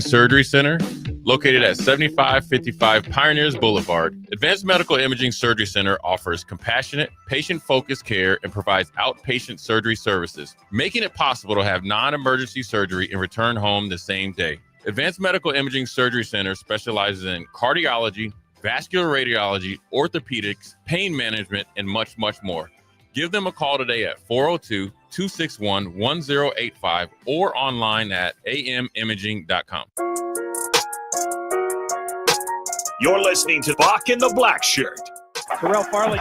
Surgery Center, located at 7555 Pioneers Boulevard. Advanced Medical Imaging Surgery Center offers compassionate, patient-focused care and provides outpatient surgery services, making it possible to have non-emergency surgery and return home the same day. Advanced Medical Imaging Surgery Center specializes in cardiology, vascular radiology, orthopedics, pain management, and much, much more. Give them a call today at 402-261-1085 or online at amimaging.com. You're listening to Bock in the Blackshirt. Terrell Farley.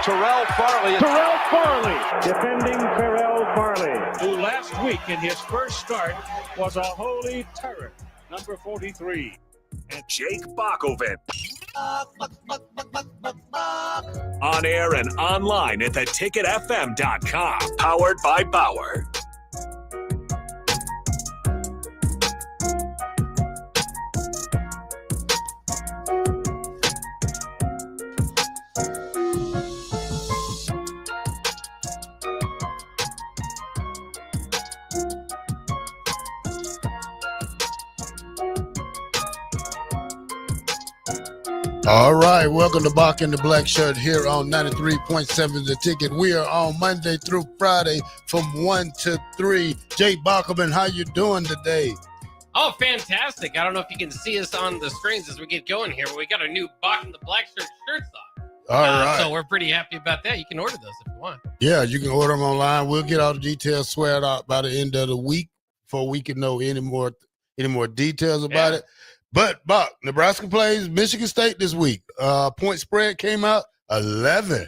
Defending Terrell Farley, Who last week in his first start was a holy terror. Number 43. And Jake Bockoven. On air and online at theticketfm.com. Powered by Bauer. All right, welcome to Bock in the Blackshirt here on 93.7 The Ticket. We are on Monday through Friday from 1 to 3. Jay Bockoven, how you doing today? Oh, fantastic. I don't know if you can see us on the screens as we get going here, but we got our new Bock in the Blackshirt shirts on. All right. So we're pretty happy about that. You can order those if you want. Yeah, you can order them online. We'll get all the details squared out by the end of the week before we can know any more details about it. But, Bock, Nebraska plays Michigan State this week. Point spread came out 11.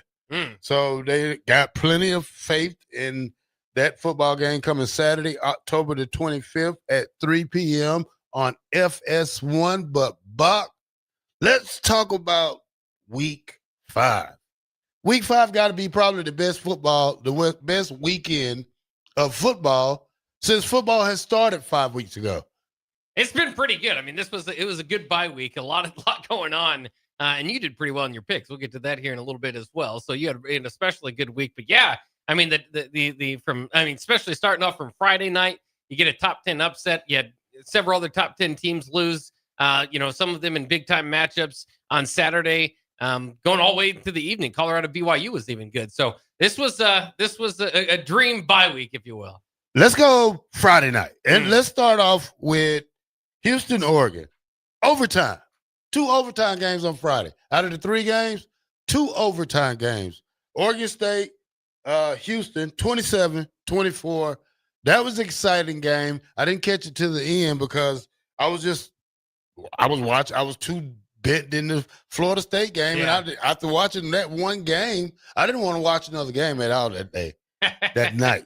So they got plenty of faith in that football game coming Saturday, October the 25th at 3 p.m. on FS1. But, Bock, let's talk about Week 5. Week 5 got to be probably the best weekend of football since football has started 5 weeks ago. It's been pretty good. I mean, it was a good bye week, a lot going on, and you did pretty well in your picks. We'll get to that here in a little bit as well. So you had an especially good week. But yeah, I mean, especially starting off from Friday night, you get a top 10 upset. You had several other top 10 teams lose. Some of them in big time matchups on Saturday, going all the way to the evening. Colorado BYU was even good. So this was a dream bye week, if you will. Let's go Friday night, and let's start off with Houston, Oregon. Overtime. 2 overtime games on Friday. Out of the 3 games, 2 overtime games. Oregon State, Houston, 27-24. That was an exciting game. I didn't catch it to the end because I was too bent in the Florida State game. Yeah. And after watching that one game, I didn't want to watch another game at all that day, that night.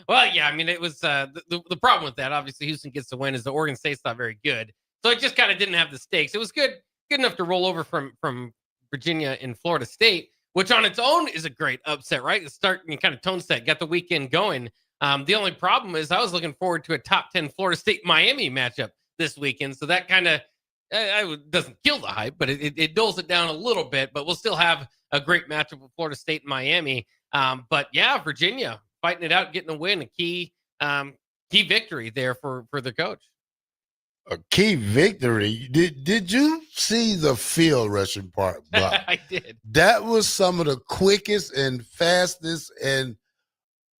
Well, yeah, I mean, it was the problem with that. Obviously, Houston gets the win is the Oregon State's not very good. So it just kind of didn't have the stakes. It was good enough to roll over from Virginia and Florida State, which on its own is a great upset, right? It's starting kind of tone set, got the weekend going. The only problem is I was looking forward to a top 10 Florida State-Miami matchup this weekend. So that kind of doesn't kill the hype, but it dulls it down a little bit. But we'll still have a great matchup with Florida State and Miami. But yeah, Virginia fighting it out, getting a win, a key victory there for the coach. A key victory. Did you see the field rushing part? I did. That was some of the quickest and fastest, and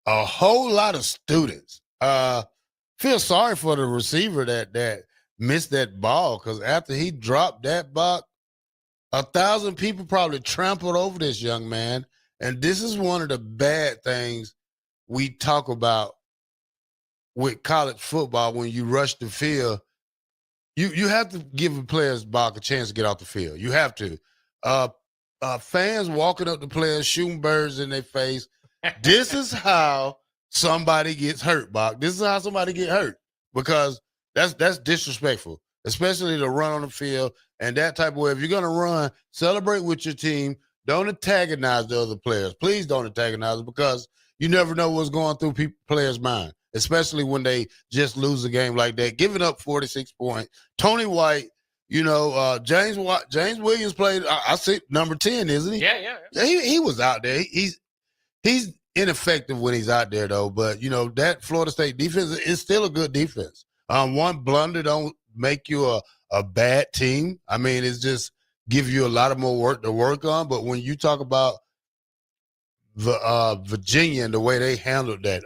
a whole lot of students. Feel sorry for the receiver that missed that ball, because after he dropped that ball, 1,000 people probably trampled over this young man. And this is one of the bad things we talk about with college football. When you rush the field, you have to give the players, Bock, a chance to get off the field. You have to. Fans walking up to players, shooting birds in their face. This is how somebody gets hurt, Bock. This is how somebody get hurt, because that's disrespectful, especially to run on the field and that type of way. If you're going to run, celebrate with your team. Don't antagonize the other players. Please don't antagonize them, because you never know what's going through players' mind, especially when they just lose a game like that. Giving up 46 points. Tony White, James Williams played, I see, number 10, isn't he? Yeah. He was out there. He's ineffective when he's out there, though. But, that Florida State defense is still a good defense. One blunder don't make you a bad team. I mean, it's just give you a lot of more work to work on. But when you talk about the Virginia and the way they handled that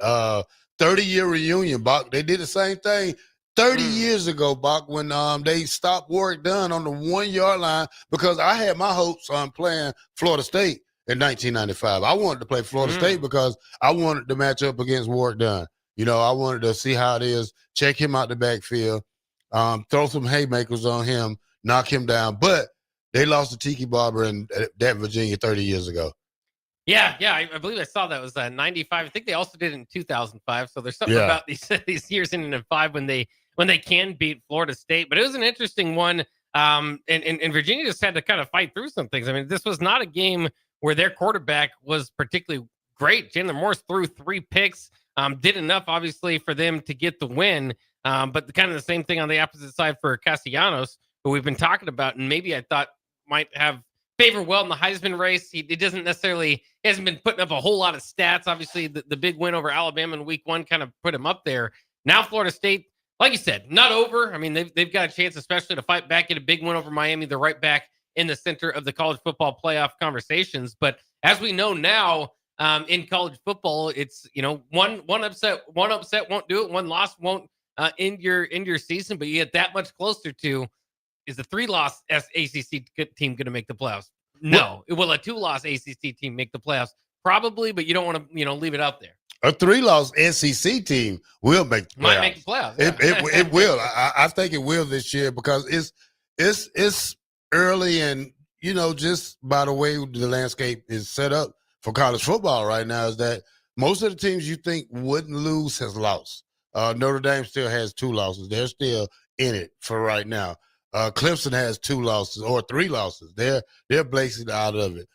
30-year reunion, Bock, they did the same thing 30 years ago, Bock, when they stopped work done on the 1-yard line, because I had my hopes on playing Florida State in 1995. I wanted to play Florida State because I wanted to match up against Warrick Dunn. You know, I wanted to see how it is, check him out the backfield, throw some haymakers on him, knock him down. But they lost to Tiki Barber and that Virginia 30 years ago. Yeah, I believe I saw that was 95. I think they also did it in 2005. So there's something about these years in 5 when they can beat Florida State. But it was an interesting one. And Virginia just had to kind of fight through some things. I mean, this was not a game where their quarterback was particularly great. Chandler Morse threw 3 picks, did enough, obviously, for them to get the win. But kind of the same thing on the opposite side for Castellanos, who we've been talking about, and maybe I thought might have favored well in the Heisman race. He hasn't been putting up a whole lot of stats. Obviously, the big win over Alabama in week 1 kind of put him up there. Now Florida State, like you said, not over. I mean, they've got a chance, especially to fight back, get a big win over Miami. They're right back in the center of the college football playoff conversations. But as we know now, in college football, it's, you know, one upset won't do it. One loss won't end your season, but you get that much closer to, is the 3-loss ACC team going to make the playoffs? No. Will a 2-loss ACC team make the playoffs? Probably, but you don't want to, you know, leave it out there. A 3-loss SEC team will make the playoffs. Might make the playoffs. Yeah. It will. I think it will this year, because it's early, and, you know, just by the way the landscape is set up for college football right now, is that most of the teams you think wouldn't lose has lost. Notre Dame still has 2 losses. They're still in it for right now. Clemson has 2 losses or 3 losses. They're basically out of it.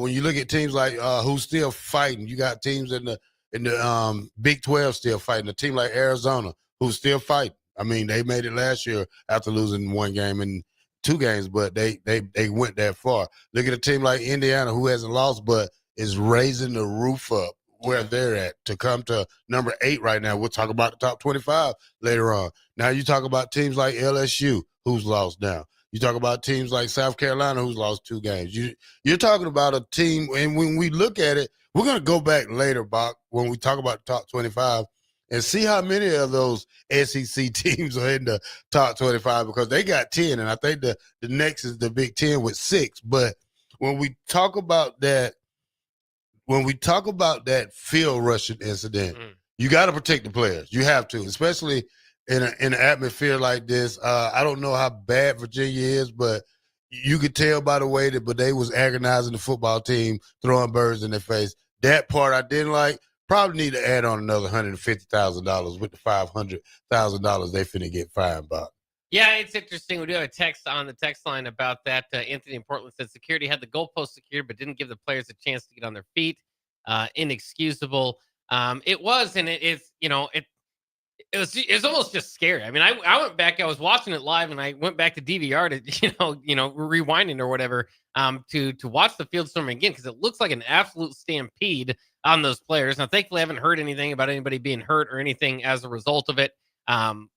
When you look at teams like who's still fighting, you got teams in the Big 12 still fighting. A team like Arizona who's still fighting. I mean, they made it last year after losing 1 game and 2 games, but they went that far. Look at a team like Indiana who hasn't lost but is raising the roof up where they're at to come to number 8 right now. We'll talk about the top 25 later on. Now you talk about teams like LSU who's lost now. You talk about teams like South Carolina who's lost 2 games. You're talking about a team, and when we look at it, we're going to go back later, Bock, when we talk about the top 25 and see how many of those SEC teams are in the top 25, because they got 10, and I think the next is the Big 10 with 6. But when we talk about that field rushing incident, you got to protect the players. You have to, especially in an atmosphere like this. I don't know how bad Virginia is, but you could tell by the way that they was agonizing the football team, throwing birds in their face. That part I didn't like. Probably need to add on another $150,000 with the $500,000 they finna get fined, Bob. Yeah, it's interesting. We do have a text on the text line about that. Anthony in Portland said security had the goalpost secured, but didn't give the players a chance to get on their feet. Inexcusable. It was, and it is, you know, it was almost just scary. I mean, I went back, I was watching it live, and I went back to DVR to, you know, rewinding or whatever, to watch the field storm again, because it looks like an absolute stampede on those players. Now, thankfully, I haven't heard anything about anybody being hurt or anything as a result of it,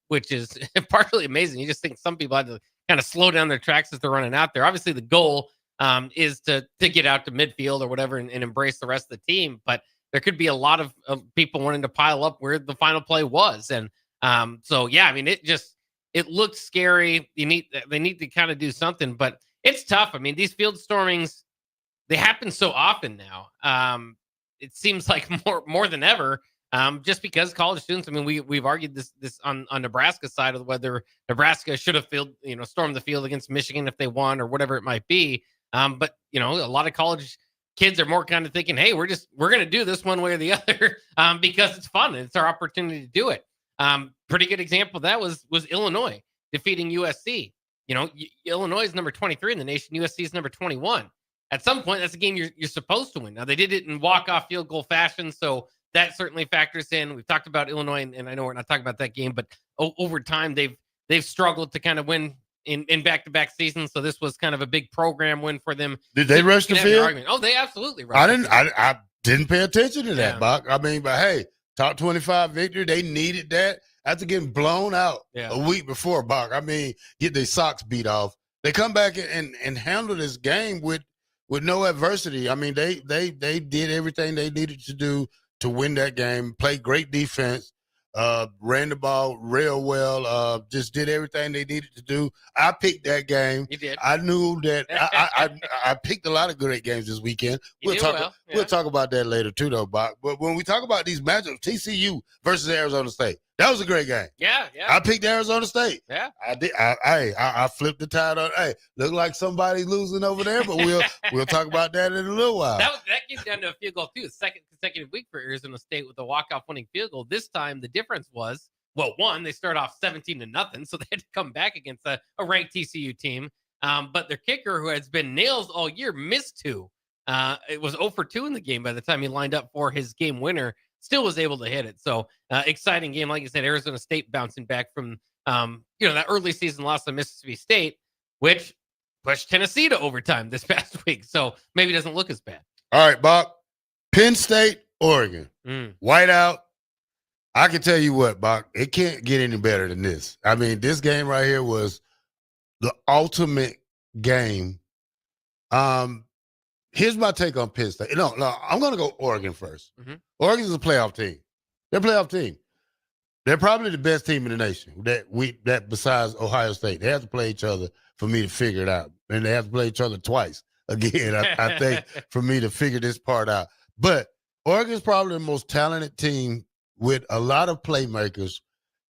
which is partially amazing. You just think some people had to kind of slow down their tracks as they're running out there. Obviously, the goal is to get out to midfield or whatever and embrace the rest of the team, but there could be a lot of people wanting to pile up where the final play was. And so, yeah, I mean, it looked scary. They need to kind of do something, but it's tough. I mean, these field stormings, they happen so often now. It seems like more than ever, just because college students, I mean, we've argued this on Nebraska's side of whether Nebraska should have stormed the field against Michigan if they won or whatever it might be. But, you know, a lot of college kids are more kind of thinking, hey, we're going to do this one way or the other because it's fun. And it's our opportunity to do it. Pretty good example of that was Illinois defeating USC. You know, Illinois is number 23 in the nation. USC is number 21. At some point, that's a game you're supposed to win. Now, they did it in walk-off field goal fashion, so that certainly factors in. We've talked about Illinois, and I know we're not talking about that game, but over time, they've struggled to kind of win in back-to-back seasons, so this was kind of a big program win for them. Did they rush the field? Oh, they absolutely rushed. I didn't pay attention to that, Bock. I mean, but hey, top 25 victory, they needed that. after getting blown out Yeah. a week before, Bock. I mean, get their socks beat off. They come back and handle this game with no adversity. I mean, they did everything they needed to do to win that game, played great defense, ran the ball real well, just did everything they needed to do. I picked that game. You did. I knew that I picked a lot of great games this weekend. You did well. Yeah. We'll talk about that later too, though, Bob. But when we talk about these matchups, TCU versus Arizona State, that was a great game. Yeah. I picked Arizona State. Yeah. I did. I flipped the tide on. Hey, look like somebody's losing over there, but we'll talk about that in a little while. That came down to a field goal too. Second consecutive week for Arizona State with a walk-off winning field goal. This time the difference was, well, one, they start off 17-0, so they had to come back against a ranked TCU team. But their kicker, who has been nails all year, missed two. It was 0 for 2 in the game by the time he lined up for his game winner. Still was able to hit it. So exciting game. Like you said, Arizona State bouncing back from that early season loss to Mississippi State, which pushed Tennessee to overtime this past week. So maybe it doesn't look as bad. All right, Bob. Penn State, Oregon. Whiteout. I can tell you what, Bob, it can't get any better than this. I mean, this game right here was the ultimate game. Here's my take on Penn State. No, I'm going to go Oregon first. Oregon is a playoff team. They're a playoff team. They're probably the best team in the nation that besides Ohio State. They have to play each other for me to figure it out. And they have to play each other twice again, I think, for me to figure this part out. But Oregon is probably the most talented team with a lot of playmakers,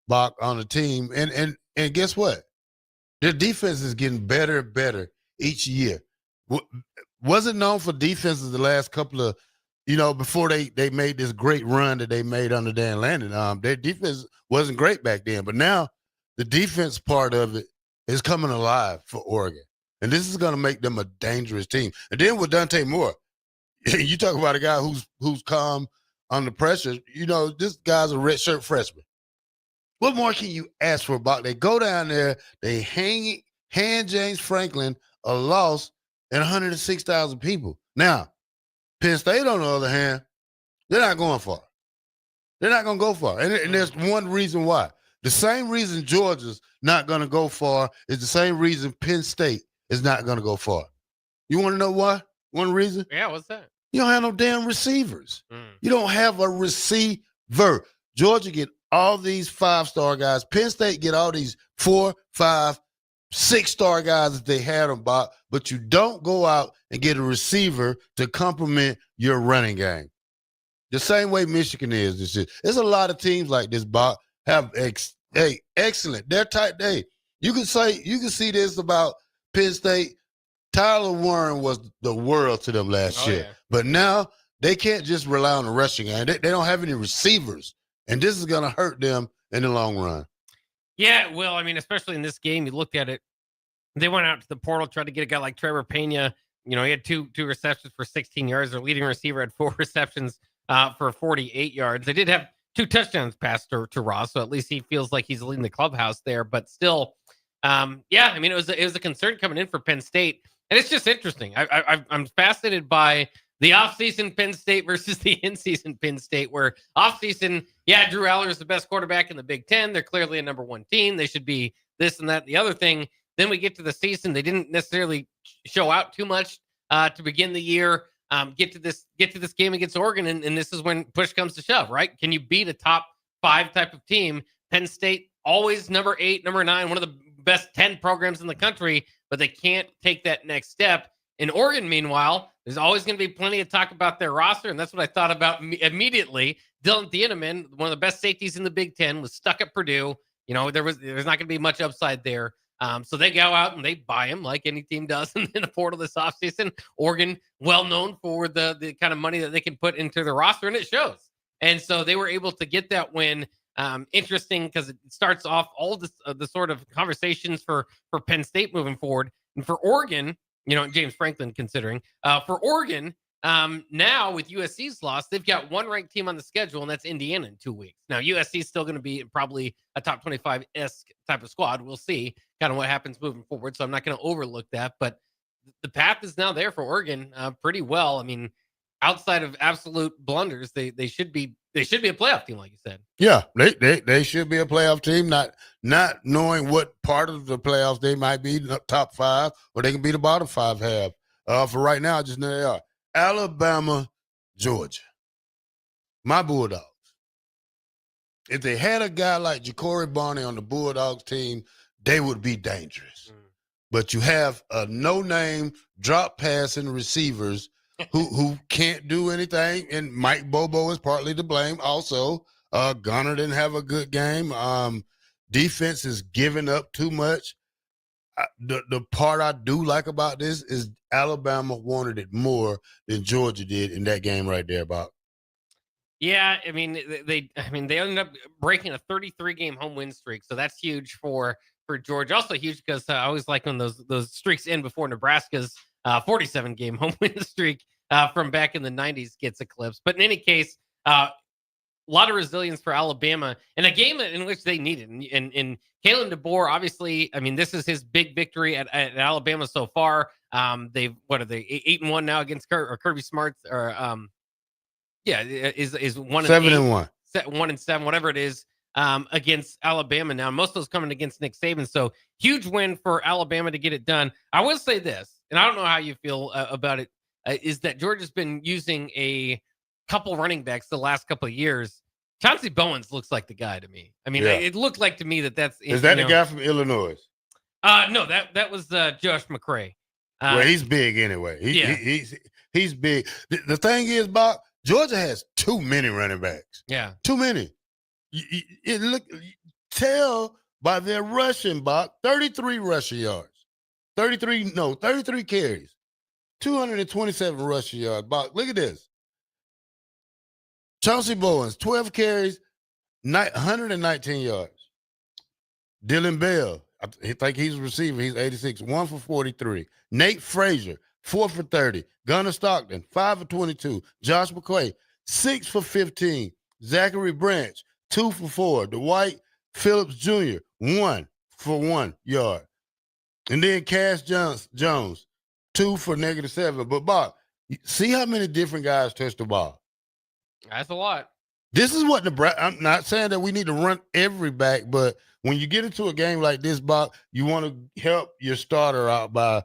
Bock, on the team. And guess what? Their defense is getting better and better each year. Wasn't known for defenses the last couple of, before they made this great run that they made under Dan Lanning. Their defense wasn't great back then, but now the defense part of it is coming alive for Oregon. And this is going to make them a dangerous team. And then with Dante Moore, you talk about a guy who's calm under pressure. This guy's a redshirt freshman. What more can you ask for, Bock? They go down there, they hand James Franklin a loss and 106,000 people. Now, Penn State, on the other hand, they're not going far. They're not going to go far. And there's one reason why. The same reason Georgia's not going to go far is the same reason Penn State is not going to go far. You want to know why? One reason? Yeah, what's that? You don't have no damn receivers. You don't have a receiver. Georgia get all these 5-star guys. Penn State get all these 4, 5, 6-star guys that they had them, Bob, but you don't go out and get a receiver to complement your running game. The same way Michigan is this year. There's a lot of teams like this, Bob, have excellent. They're tight. You can see this about Penn State. Tyler Warren was the world to them last year. Yeah. But now they can't just rely on the rushing game. They don't have any receivers. And this is going to hurt them in the long run. Yeah, well, I mean, especially in this game, you looked at it. They went out to the portal, tried to get a guy like Trevor Pena. He had two receptions for 16 yards. Their leading receiver had 4 receptions for 48 yards. They did have 2 touchdowns passed to Ross, so at least he feels like he's leading the clubhouse there. But still, I mean, it was a concern coming in for Penn State. And it's just interesting. I'm fascinated by the offseason Penn State versus the in-season Penn State, where offseason, Drew Aller is the best quarterback in the Big Ten. They're clearly a number 1 team. They should be this and that and the other thing. Then we get to the season. They didn't necessarily show out too much to begin the year. Get to this game against Oregon, and this is when push comes to shove, right? Can you beat a top 5 type of team? Penn State, always number 8, number 9, one of the best 10 programs in the country, but they can't take that next step. In Oregon, meanwhile, there's always going to be plenty of talk about their roster, and that's what I thought about immediately. Dylan Thieneman, one of the best safeties in the Big Ten, was stuck at Purdue. There's not going to be much upside there. So they go out and they buy him like any team does in the portal this offseason. Oregon, well known for the kind of money that they can put into the roster, and it shows. And so they were able to get that win. Interesting because it starts off all the sort of conversations for Penn State moving forward. And for Oregon, James Franklin considering, for Oregon, now with USC's loss, they've got one ranked team on the schedule, and that's Indiana in 2 weeks. Now, USC is still going to be probably a top 25-esque type of squad. We'll see kind of what happens moving forward, so I'm not going to overlook that. But the path is now there for Oregon pretty well. I mean, outside of absolute blunders, they should be a playoff team, like you said. Yeah, they should be a playoff team, not knowing what part of the playoffs they might be, top 5, or they can be the bottom 5 half. For right now, I just know they are. Alabama, Georgia. My Bulldogs. If they had a guy like Ja'Cory Barney on the Bulldogs team, they would be dangerous. But you have a no-name drop passing receivers who can't do anything, and Mike Bobo is partly to blame also. Gunner didn't have a good game. Defense is giving up too much. The part I do like about this is Alabama wanted it more than Georgia did in that game right there, Bob. Yeah, I mean they ended up breaking a 33-game home win streak, so that's huge for Georgia. Also huge because I always like when those streaks end before Nebraska's 47-game home win streak from back in the 90s gets eclipsed. But in any case, a lot of resilience for Alabama in a game in which they needed. And Kalen DeBoer, obviously, I mean, this is his big victory at Alabama so far. They've 8-1 now against Kirby Smart's or is 1-7, 1-7, whatever it is, against Alabama now. Most of those coming against Nick Saban. So huge win for Alabama to get it done. I will say this, and I don't know how you feel about it, is that Georgia's been using a couple running backs the last couple of years. Chauncey Bowens looks like the guy to me. I mean, it looked like to me that's is that the guy from Illinois? No, that was Josh McCray. Well, he's big anyway. He's big. The thing is, Bob, Georgia has too many running backs. Yeah, too many. Tell by their rushing, Bob, 33 rushing yards, 33 carries, 227 rushing yards. Bob, look at this. Chauncey Bowens, 12 carries, 119 yards. Dylan Bell, I think he's a receiver. He's 86, 1 for 43. Nate Frazier, 4 for 30. Gunnar Stockton, 5 for 22. Josh McCoy, 6 for 15. Zachary Branch, 2 for 4. Dwight Phillips Jr., 1 for 1 yard. And then Cass Jones, 2 for -7. But, Bob, see how many different guys touch the ball. That's a lot. This is what Nebraska, I'm not saying that we need to run every back, but when you get into a game like this, Bob, you want to help your starter out by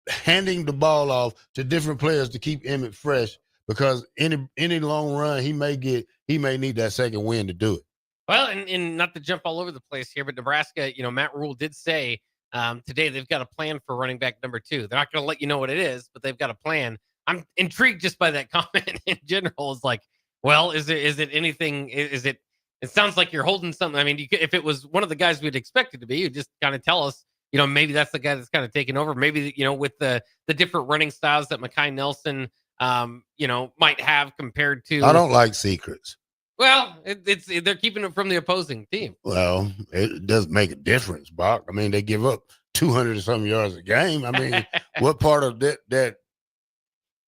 handing the ball off to different players to keep Emmett fresh, because any long run he may need that second win to do it. Well, and not to jump all over the place here, but Nebraska, Matt Rule did say today they've got a plan for running back number 2. They're not going to let you know what it is, but they've got a plan. I'm intrigued just by that comment in general. It's like, well, is it anything? It sounds like you're holding something. I mean, if it was one of the guys we'd expect it to be, you just kind of tell us, maybe that's the guy that's kind of taking over. Maybe, with the different running styles that Mekhi Nelson, might have compared to. I don't like secrets. Well, they're keeping it from the opposing team. Well, it does make a difference, Bock. I mean, they give up 200 and some yards a game. I mean, what part of that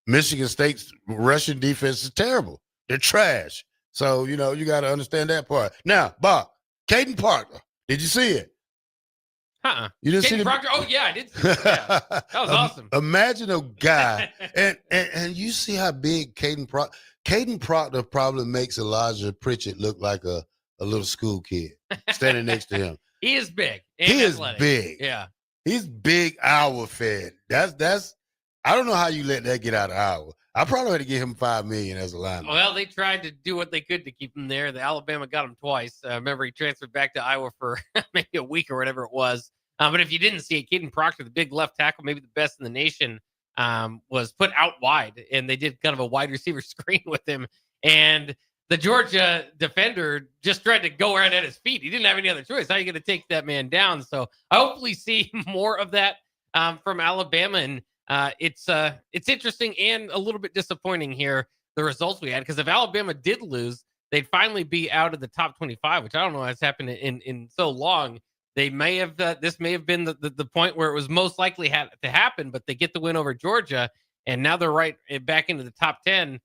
Michigan State's rushing defense is terrible? They're trash. So, you got to understand that part. Now, Bock, Caden Parker, did you see it? You didn't see Caden Proctor? Oh, yeah, I did see it. Yeah. That was awesome. Imagine a guy, and you see how big Caden Proctor probably makes Elijah Pritchett look like a little school kid standing next to him. He is big. He athletic. Is big. Yeah. He's big, Iowa fed. That's I don't know how you let that get out of Iowa. I probably had to give him $5 million as a lineman. Well, they tried to do what they could to keep him there. The Alabama got him twice. Remember, he transferred back to Iowa for maybe a week or whatever it was. But if you didn't see it, Caden Proctor, the big left tackle, maybe the best in the nation, was put out wide, and they did kind of a wide receiver screen with him. And the Georgia defender just tried to go right at his feet. He didn't have any other choice. How are you going to take that man down? So I hopefully see more of that from Alabama. And it's interesting and a little bit disappointing here, the results we had, because if Alabama did lose, they'd finally be out of the top 25, which I don't know has happened in so long. They may have this may have been the point where it was most likely had to happen, but they get the win over Georgia, and now they're right back into the top 10.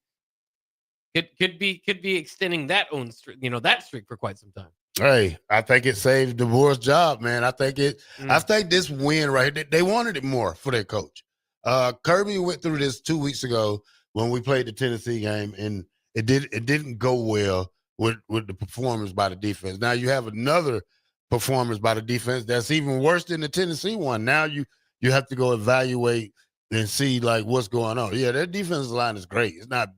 Could be extending that that streak for quite some time. Hey, I think it saved DeBoer's job, man. I think this win right here, they wanted it more for their coach. Kirby went through this 2 weeks ago when we played the Tennessee game, and it didn't go well with the performance by the defense. Now you have another performance by the defense that's even worse than the Tennessee one. Now you have to go evaluate and see like what's going on. Yeah, their defensive line is great. It's not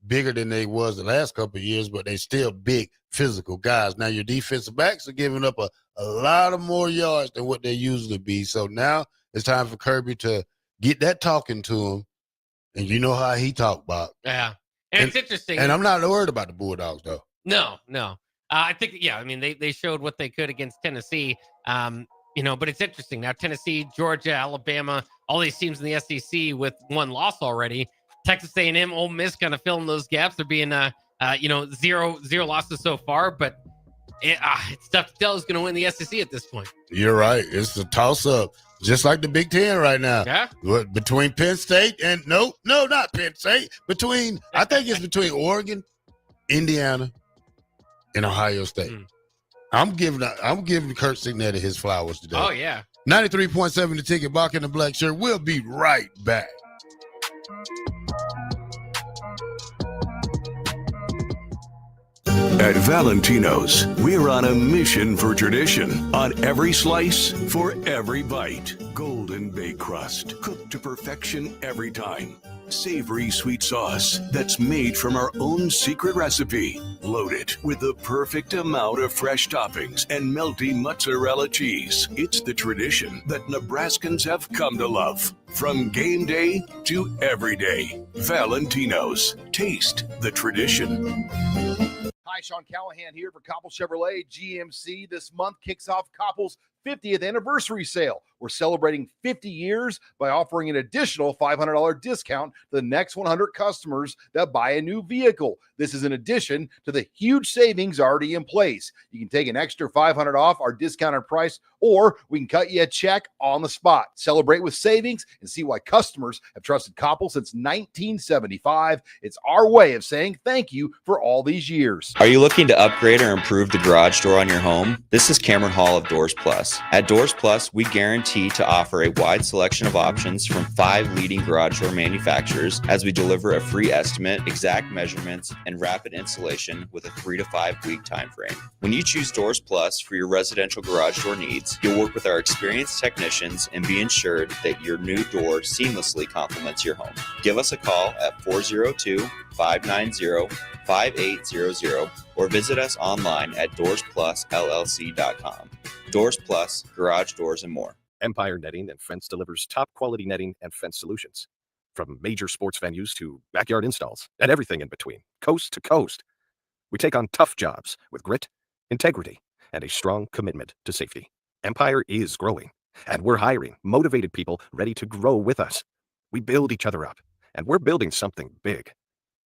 bigger than they was the last couple of years, but they still big physical guys. Now your defensive backs are giving up a lot of more yards than what they usually be. So now it's time for Kirby to get that talking to him. And you know how he talk about. Yeah. And it's interesting. And I'm not worried about the Bulldogs, though. No. I think, I mean, they showed what they could against Tennessee, but it's interesting. Now, Tennessee, Georgia, Alabama, all these teams in the SEC with one loss already. Texas A&M, Ole Miss kind of filling those gaps. They're being, zero losses so far, but it's tough to tell who's going to win the SEC at this point. You're right. It's a toss-up. Just like the Big Ten right now. Yeah. Between Penn State and no, not Penn State. I think it's between Oregon, Indiana, and Ohio State. I'm giving Kurt Signetti his flowers today. Oh, yeah. 93.7 The Ticket, Bock and the Blackshirt. We'll be right back. At Valentino's, we're on a mission for tradition. On every slice, for every bite. Golden baked crust, cooked to perfection every time. Savory sweet sauce that's made from our own secret recipe. Loaded with the perfect amount of fresh toppings and melty mozzarella cheese. It's the tradition that Nebraskans have come to love. From game day to every day. Valentino's. Taste the tradition. Hi, Sean Callahan here for Koppel Chevrolet GMC. This month kicks off Koppel's 50th anniversary sale. We're celebrating 50 years by offering an additional $500 discount to the next 100 customers that buy a new vehicle. This is in addition to the huge savings already in place. You can take an extra $500 off our discounted price, or we can cut you a check on the spot. Celebrate with savings and see why customers have trusted Koppel since 1975. It's our way of saying thank you for all these years. Are you looking to upgrade or improve the garage door on your home? This is Cameron Hall of Doors Plus. At Doors Plus, we guarantee to offer a wide selection of options from 5 leading garage door manufacturers as we deliver a free estimate, exact measurements, and rapid installation with a 3 to 5 week time frame. When you choose Doors Plus for your residential garage door needs, you'll work with our experienced technicians and be ensured that your new door seamlessly complements your home. Give us a call at 402-590-5800 or visit us online at doorsplusllc.com. Doors Plus, garage doors, and more. Empire Netting and Fence delivers top quality netting and fence solutions. From major sports venues to backyard installs and everything in between, coast to coast. We take on tough jobs with grit, integrity, and a strong commitment to safety. Empire is growing, and we're hiring motivated people ready to grow with us. We build each other up, and we're building something big.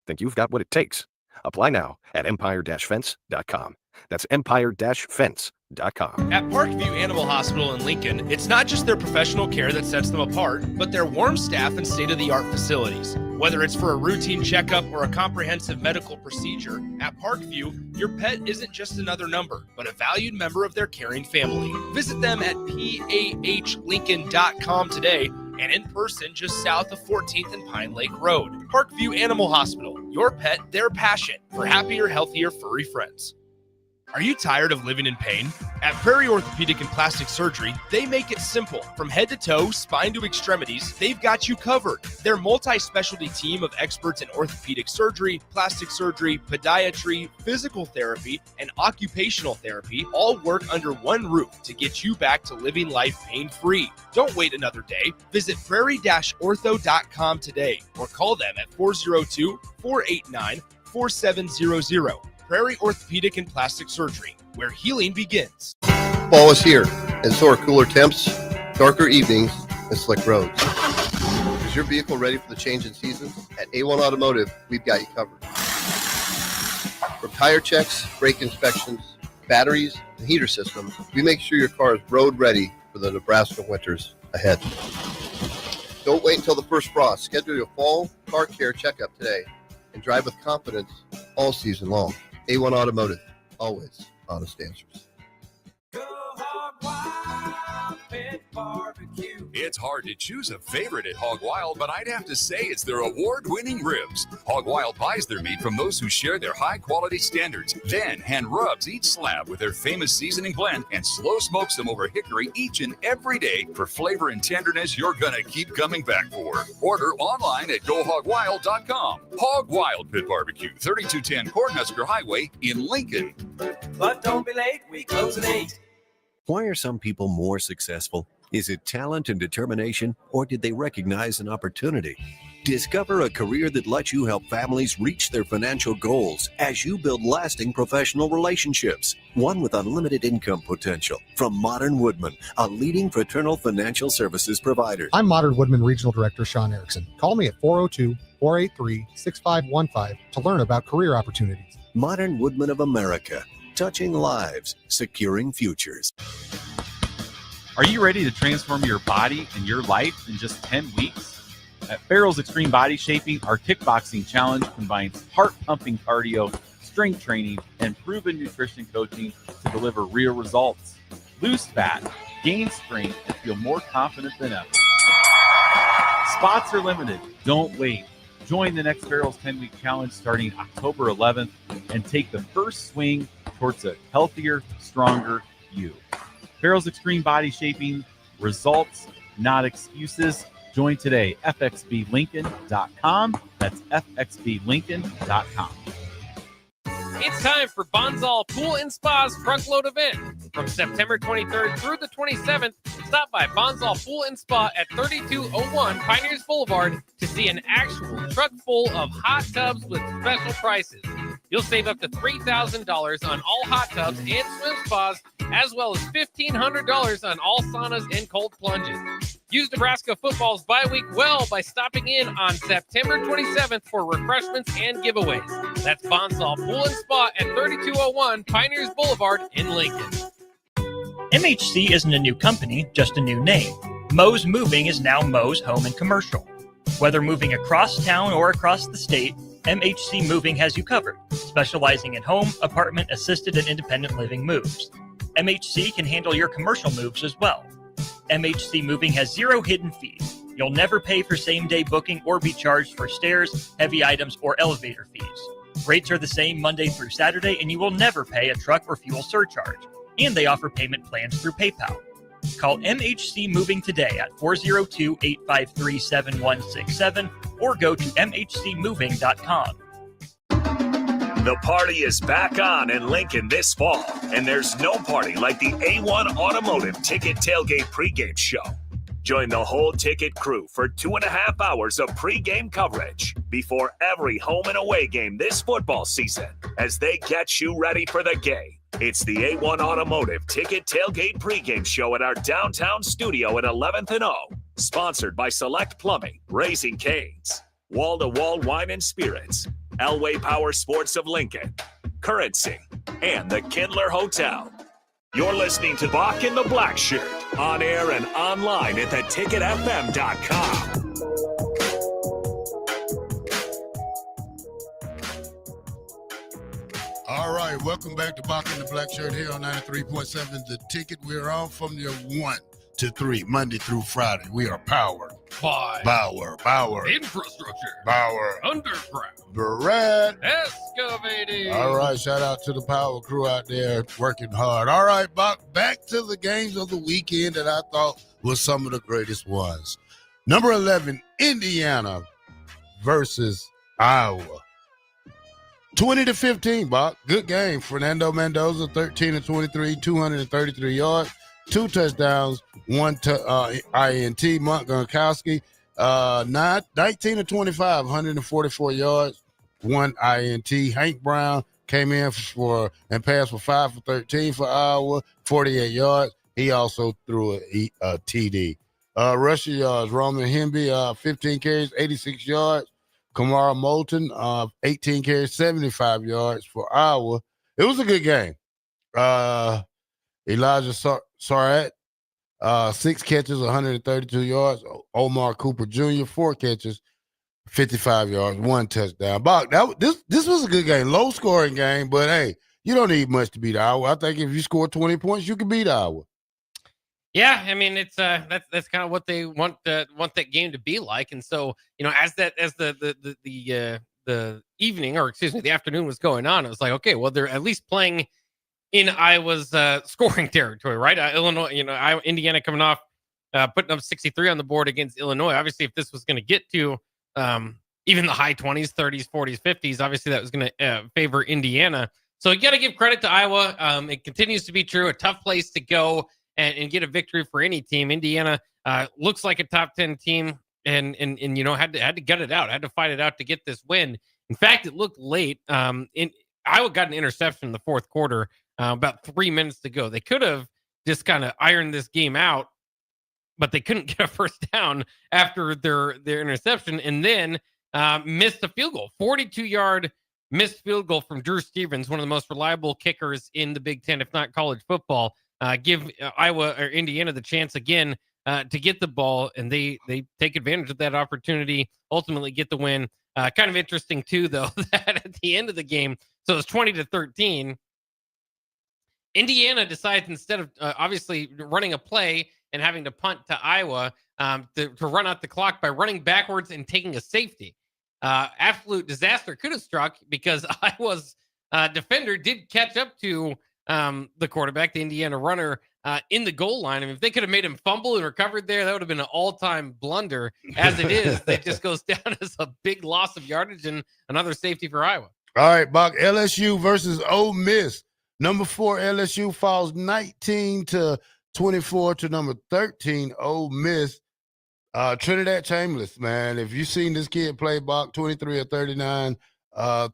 Think you've got what it takes? Apply now at empire-fence.com. That's empire-fence.com. At Parkview Animal Hospital in Lincoln, it's not just their professional care that sets them apart, but their warm staff and state-of-the-art facilities. Whether it's for a routine checkup or a comprehensive medical procedure, at Parkview, your pet isn't just another number, but a valued member of their caring family. Visit them at pahlincoln.com today and in person just south of 14th and Pine Lake Road. Parkview Animal Hospital, your pet, their passion for happier, healthier, furry friends. Are you tired of living in pain? At Prairie Orthopedic and Plastic Surgery, they make it simple. From head to toe, spine to extremities, they've got you covered. Their multi-specialty team of experts in orthopedic surgery, plastic surgery, podiatry, physical therapy, and occupational therapy all work under one roof to get you back to living life pain-free. Don't wait another day. Visit prairie-ortho.com today or call them at 402-489-4700. Prairie Orthopedic and Plastic Surgery, where healing begins. Fall is here, and so are cooler temps, darker evenings, and slick roads. Is your vehicle ready for the change in seasons? At A1 Automotive, we've got you covered. From tire checks, brake inspections, batteries, and heater systems, we make sure your car is road ready for the Nebraska winters ahead. Don't wait until the first frost. Schedule your fall car care checkup today and drive with confidence all season long. A1 Automotive, always honest answers. Go hog wild, pit barbecue. It's hard to choose a favorite at Hog Wild, but I'd have to say it's their award-winning ribs. Hog Wild buys their meat from those who share their high-quality standards, then hand rubs each slab with their famous seasoning blend and slow smokes them over hickory each and every day for flavor and tenderness you're gonna keep coming back for. Order online at GoHogWild.com. Hog Wild Pit Barbecue, 3210 Cornhusker Highway in Lincoln. But don't be late, we close at 8. Why are some people more successful? Is it talent and determination, or did they recognize an opportunity? Discover a career that lets you help families reach their financial goals as you build lasting professional relationships. One with unlimited income potential. From Modern Woodman, a leading fraternal financial services provider. I'm Modern Woodman Regional Director Sean Erickson. Call me at 402-483-6515 to learn about career opportunities. Modern Woodman of America. Touching lives, securing futures. Are you ready to transform your body and your life in just 10 weeks? At Farrell's Extreme Body Shaping, our kickboxing challenge combines heart-pumping cardio, strength training, and proven nutrition coaching to deliver real results. Lose fat, gain strength, and feel more confident than ever. Spots are limited. Don't wait. Join the next Farrell's 10-week challenge starting October 11th and take the first swing towards a healthier, stronger you. Farrell's Extreme Body Shaping, results, not excuses. Join today, fxblincoln.com. That's fxblincoln.com. It's time for Bonsall Pool and Spa's Truckload event. From September 23rd through the 27th, stop by Bonsall Pool and Spa at 3201 Pioneers Boulevard to see an actual truck full of hot tubs with special prices. You'll save up to $3,000 on all hot tubs and swim spas, as well as $1,500 on all saunas and cold plunges. Use Nebraska football's bye week well by stopping in on September 27th for refreshments and giveaways. That's Bonsall Pool and Spa at 3201 Pioneers Boulevard in Lincoln. MHC isn't a new company, just a new name. Moe's Moving is now Moe's Home and Commercial. Whether moving across town or across the state, MHC Moving has you covered, specializing in home, apartment, assisted, and independent living moves. MHC can handle your commercial moves as well. MHC Moving has 0 hidden fees. You'll never pay for same-day booking or be charged for stairs, heavy items, or elevator fees. Rates are the same Monday through Saturday, and you will never pay a truck or fuel surcharge. And they offer payment plans through PayPal. Call MHC Moving today at 402-853-7167 or go to mhcmoving.com. The party is back on in Lincoln this fall, and there's no party like the A1 Automotive Ticket Tailgate pregame show. Join the whole ticket crew for 2.5 hours of pregame coverage before every home and away game this football season as they get you ready for the game. It's the A1 Automotive Ticket Tailgate pregame show at our downtown studio at 11th and O. Sponsored by Select Plumbing, Raising Cane's, Wall to Wall Wine and Spirits, Elway Power Sports of Lincoln, Currency, and the Kindler Hotel. You're listening to Bock and the Blackshirt, on air and online at theticketfm.com. All right, welcome back to Bock and the Blackshirt here on 93.7 The Ticket. We're on from the 1 to 3, Monday through Friday. We are powered by Bauer, Infrastructure, Bauer, Underground, Barrett, Excavating. All right, shout out to the power crew out there working hard. All right, Bock, back to the games of the weekend that I thought was some of the greatest ones. Number 11, Indiana versus Iowa. 20-15, Bock. Good game. Fernando Mendoza, 13-23, 233 yards, 2 touchdowns, 1 INT. Monk Gronkowski, 19-25, 144 yards, 1 INT. Hank Brown came in and passed for 5 for 13 for Iowa, 48 yards. He also threw a TD. Rushing yards, Roman Hemby, 15 carries, 86 yards. Kamara Moulton, 18 carries, 75 yards for Iowa. It was a good game. Elijah Sarrett, 6 catches, 132 yards. Omar Cooper Jr., 4 catches, 55 yards, 1 touchdown. Bock, this was a good game. Low-scoring game, but, hey, you don't need much to beat Iowa. I think if you score 20 points, you can beat Iowa. Yeah, I mean it's that's kind of what they want that game to be like, and so as the evening, or excuse me, the afternoon was going on, it was like, okay, well, they're at least playing in Iowa's scoring territory, right? Illinois, Indiana coming off putting up 63 on the board against Illinois. Obviously, if this was going to get to even the high 20s, 30s, 40s, 50s, obviously that was going to favor Indiana. So you got to give credit to Iowa. It continues to be true, a tough place to go and get a victory for any team. Indiana looks like a top 10 team, and had to gut it out, had to fight it out to get this win. In fact, it looked late. Iowa got an interception in the fourth quarter, about 3 minutes to go. They could have just kind of ironed this game out, but they couldn't get a first down after their interception, and then missed a field goal, 42-yard missed field goal from Drew Stevens, one of the most reliable kickers in the Big Ten, if not college football. Give Iowa or Indiana the chance again to get the ball, and they take advantage of that opportunity, ultimately get the win. Kind of interesting too, though, that at the end of the game, so it's 20-13. Indiana decides, instead of obviously running a play and having to punt to Iowa, to run out the clock by running backwards and taking a safety. Absolute disaster could have struck, because Iowa's defender did catch up to the quarterback, the Indiana runner, in the goal line. I mean, if they could have made him fumble and recovered there, that would have been an all-time blunder. As it is, it just goes down as a big loss of yardage and another safety for Iowa. All right, Bock, LSU versus Ole Miss. Number 4 LSU falls 19-24 to number 13 Ole Miss. Trinidad Chambliss, man, if you've seen this kid play, Bock, 23 of 39,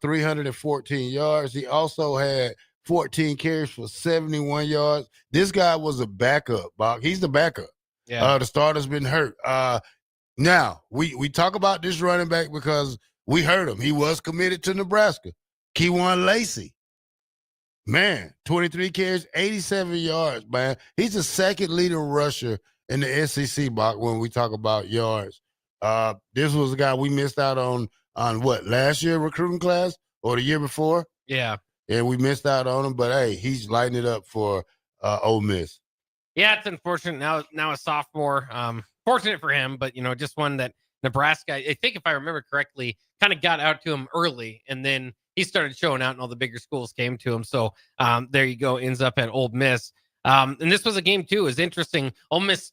314 yards. He also had 14 carries for 71 yards. This guy was a backup, Bock. He's the backup. Yeah. The starter's been hurt. Now, we talk about this running back because we heard him. He was committed to Nebraska. Keywan Lacey. Man, 23 carries, 87 yards, man. He's the second leading rusher in the SEC, Bock, when we talk about yards. This was a guy we missed out on what, last year recruiting class or the year before? Yeah. And we missed out on him, but hey, he's lighting it up for Ole Miss. Yeah, it's unfortunate. Now a sophomore. Fortunate for him, but just one that Nebraska, I think if I remember correctly, kind of got out to him early, and then he started showing out and all the bigger schools came to him. So there you go, ends up at Ole Miss. And this was a game too, is interesting. Ole Miss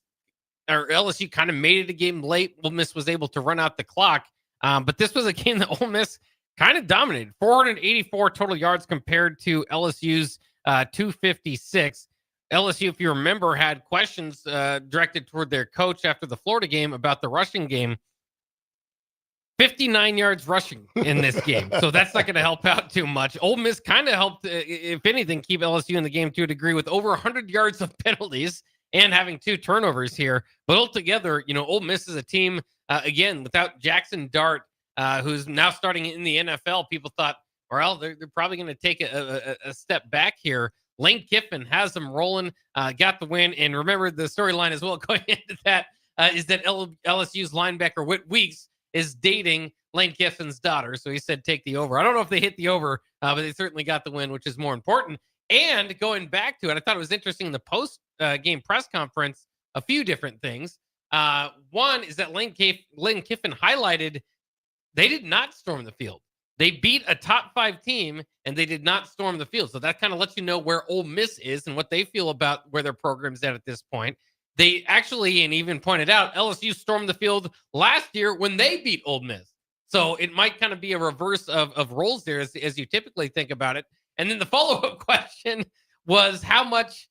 or LSU kind of made it a game late. Ole Miss was able to run out the clock. But this was a game that Ole Miss kind of dominated. 484 total yards compared to LSU's 256. LSU, if you remember, had questions directed toward their coach after the Florida game about the rushing game. 59 yards rushing in this game. So that's not going to help out too much. Ole Miss kind of helped, if anything, keep LSU in the game to a degree with over 100 yards of penalties and having 2 turnovers here. But altogether, Ole Miss is a team, again, without Jackson Dart, who's now starting in the NFL. People thought, well, they're probably going to take a step back here. Lane Kiffin has them rolling, got the win. And remember, the storyline as well going into that is that LSU's linebacker, Whit Weeks, is dating Lane Kiffin's daughter. So he said, take the over. I don't know if they hit the over, but they certainly got the win, which is more important. And going back to it, I thought it was interesting in the post-game press conference, a few different things. One is that Lane Kiffin highlighted they did not storm the field. They beat a top 5 team, and they did not storm the field. So that kind of lets you know where Ole Miss is and what they feel about where their program's at this point. They actually, and even pointed out, LSU stormed the field last year when they beat Ole Miss. So it might kind of be a reverse of roles there as you typically think about it. And then the follow-up question was how much,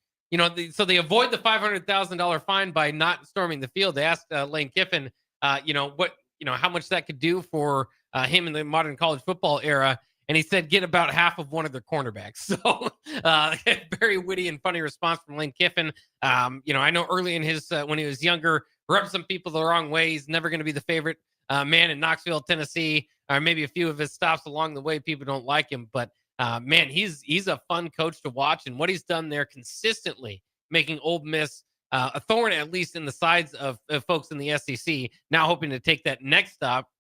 so they avoid the $500,000 fine by not storming the field. They asked Lane Kiffin, how much that could do for him in the modern college football era. And he said, get about half of one of their cornerbacks. So very witty and funny response from Lane Kiffin. I know early in his, when he was younger, rubbed some people the wrong way. He's never going to be the favorite man in Knoxville, Tennessee, or maybe a few of his stops along the way. People don't like him, but man, he's a fun coach to watch. And what he's done there consistently, making Ole Miss a thorn, at least in the sides of folks in the SEC, now hoping to take that next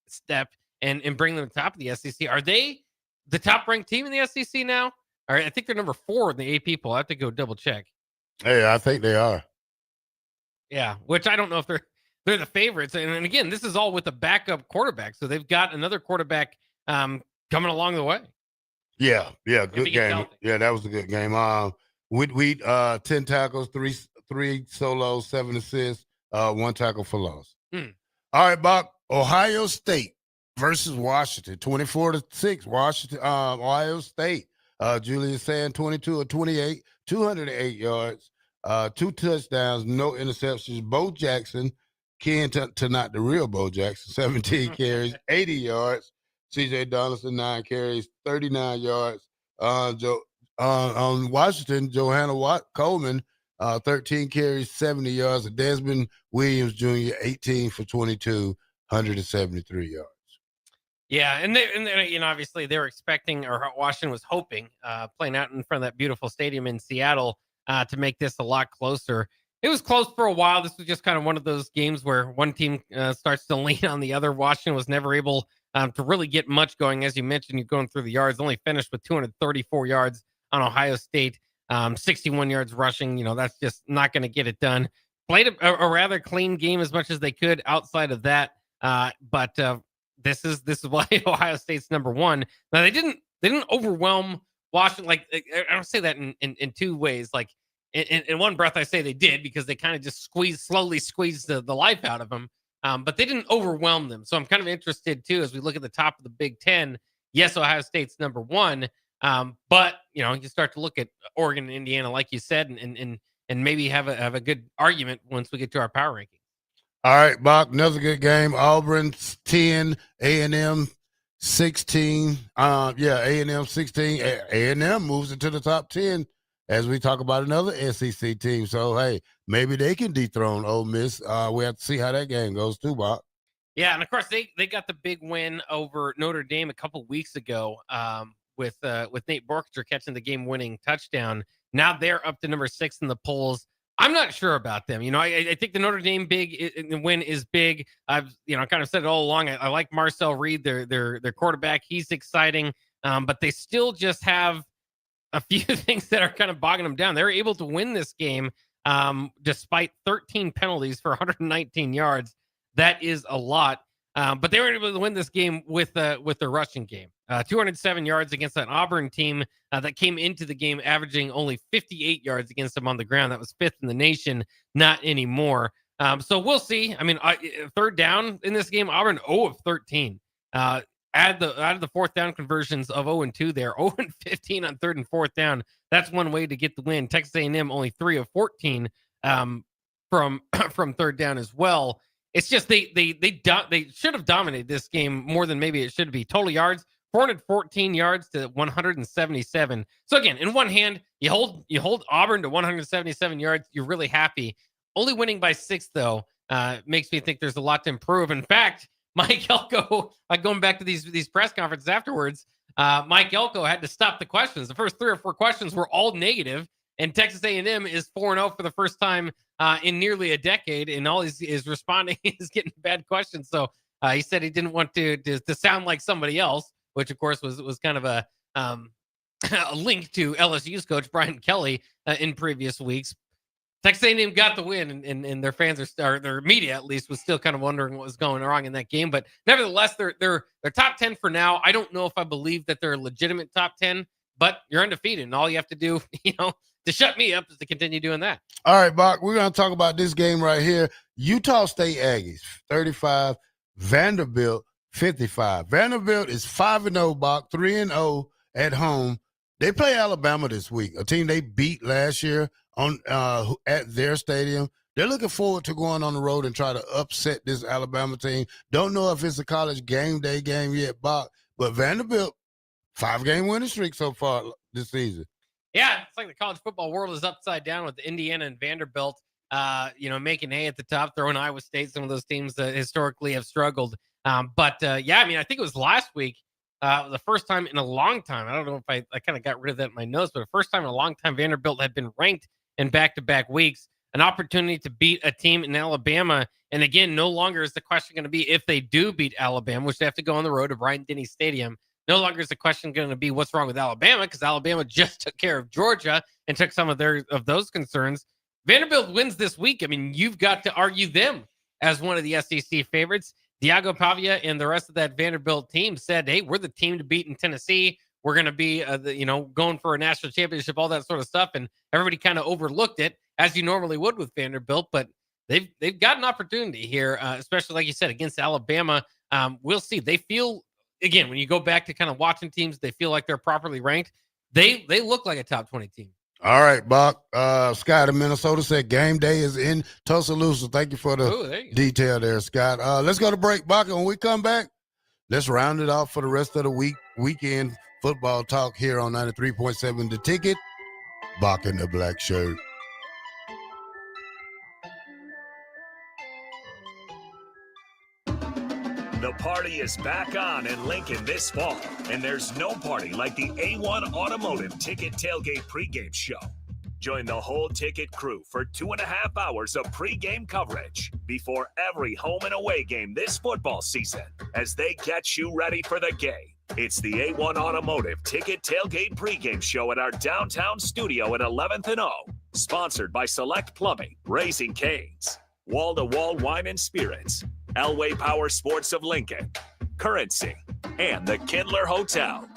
step and bring them to the top of the SEC. Are they the top ranked team in the SEC now? All right, I think they're number 4 in the AP poll. I have to go double check. Hey, I think they are. Yeah, which I don't know if they're the favorites. And again, this is all with a backup quarterback, so they've got another quarterback coming along the way. Yeah, good game. Yeah, that was a good game. We 10 tackles, three solos, 7 assists, 1 tackle for loss. All right, Bob. Ohio State versus Washington, 24-6. Washington, Ohio State. Julian Sand, 22 of 28, 208 yards, 2 touchdowns, no interceptions. Bo Jackson, Ken to not the real Bo Jackson, 17 carries, 80 yards. C.J. Donaldson, 9 carries, 39 yards. On Washington, Johanna Coleman, 13 carries, 70 yards. Desmond Williams Jr., 18 for 22, 173 yards. Yeah, and they obviously they were expecting, or Washington was hoping, playing out in front of that beautiful stadium in Seattle, to make this a lot closer. It was close for a while. This was just kind of one of those games where one team starts to lean on the other. Washington was never able to really get much going. As you mentioned, you're going through the yards, only finished with 234 yards on Ohio State, 61 yards rushing. That's just not going to get it done. Played a rather clean game as much as they could outside of that. But this is why Ohio State's number one. Now they didn't overwhelm Washington. Like, I don't say that in two ways. Like in one breath, I say they did, because they kind of just slowly squeezed the life out of them. But they didn't overwhelm them. So I'm kind of interested too, as we look at the top of the Big Ten. Yes, Ohio State's number one. But you start to look at Oregon and Indiana, like you said, and maybe have a good argument once we get to our power ranking. All right, Bock, another good game. Auburn 10, A&M 16. A&M 16. A&M moves into the top 10 as we talk about another SEC team. So, hey, maybe they can dethrone Ole Miss. We have to see how that game goes too, Bock. Yeah, and of course they got the big win over Notre Dame a couple weeks ago with Nate Borkacher catching the game-winning touchdown. Now they're up to number 6 in the polls. I'm not sure about them. I think the Notre Dame win is big. I've kind of said it all along. I like Marcel Reed, their quarterback. He's exciting, but they still just have a few things that are kind of bogging them down. They were able to win this game despite 13 penalties for 119 yards. That is a lot. But they were able to win this game with the rushing game. 207 yards against an Auburn team that came into the game averaging only 58 yards against them on the ground. That was 5th in the nation. Not anymore. So we'll see. I mean, third down in this game, Auburn 0 of 13. Add the fourth down conversions of 0 and 2 there. 0 and 15 on 3rd and 4th down. That's one way to get the win. Texas A&M only 3 of 14 from third down as well. It's just they should have dominated this game more than maybe it should be. Total yards, 414 yards to 177. So again, in one hand, you hold Auburn to 177 yards. You're really happy. Only winning by 6 though makes me think there's a lot to improve. In fact, Mike Elko, going back to these press conferences afterwards, Mike Elko had to stop the questions. The first 3 or 4 questions were all negative, and Texas A&M is 4-0 for the first time in nearly a decade, and all is responding is getting bad questions. So he said he didn't want to sound like somebody else, which of course was kind of a link to LSU's coach Brian Kelly in previous weeks. Texas A&M got the win, and their fans or their media at least was still kind of wondering what was going wrong in that game. But nevertheless, they're top 10 for now. I don't know if I believe that they're a legitimate top 10, but you're undefeated, and all you have to do, to shut me up is to continue doing that. All right, Bock, we're going to talk about this game right here. Utah State Aggies, 35, Vanderbilt, 55. Vanderbilt is 5-0, Bock, 3-0 at home. They play Alabama this week, a team they beat last year at their stadium. They're looking forward to going on the road and try to upset this Alabama team. Don't know if it's a college game day game yet, Bock, but Vanderbilt, 5-game winning streak so far this season. Yeah, it's like the college football world is upside down with Indiana and Vanderbilt, making hay at the top, throwing Iowa State, some of those teams that historically have struggled. But I think it was last week, the first time in a long time. I don't know if I kind of got rid of that in my notes, but the first time in a long time Vanderbilt had been ranked in back-to-back weeks. An opportunity to beat a team in Alabama. And again, no longer is the question going to be if they do beat Alabama, which they have to go on the road to Bryant-Denny Stadium. No longer is the question going to be what's wrong with Alabama, because Alabama just took care of Georgia and took some of those concerns. Vanderbilt wins this week. I mean, you've got to argue them as one of the SEC favorites. Diago Pavia and the rest of that Vanderbilt team said, hey, we're the team to beat in Tennessee. We're going to be, going for a national championship, all that sort of stuff. And everybody kind of overlooked it, as you normally would with Vanderbilt. But they've got an opportunity here, especially, like you said, against Alabama. We'll see. They feel, again, when you go back to kind of watching teams, they feel like they're properly ranked. They look like a top 20 team. All right, Bock. Scott in Minnesota said game day is in Tuscaloosa. Thank you for the detail there, Scott. Let's go to break, Bock. And when we come back, let's round it off for the rest of the weekend football talk here on 93.7 The Ticket. Bock in the black shirt. The party is back on in Lincoln this fall, and there's no party like the A1 Automotive Ticket Tailgate pregame show. Join the whole Ticket crew for 2.5 hours of pregame coverage before every home and away game this football season as they get you ready for the game. It's the A1 Automotive Ticket Tailgate pregame show at our downtown studio at 11th and O, sponsored by Select Plumbing, Raising Cane's, Wall-to-Wall Wine and Spirits, Elway Power Sports of Lincoln, Currency, and the Kindler Hotel.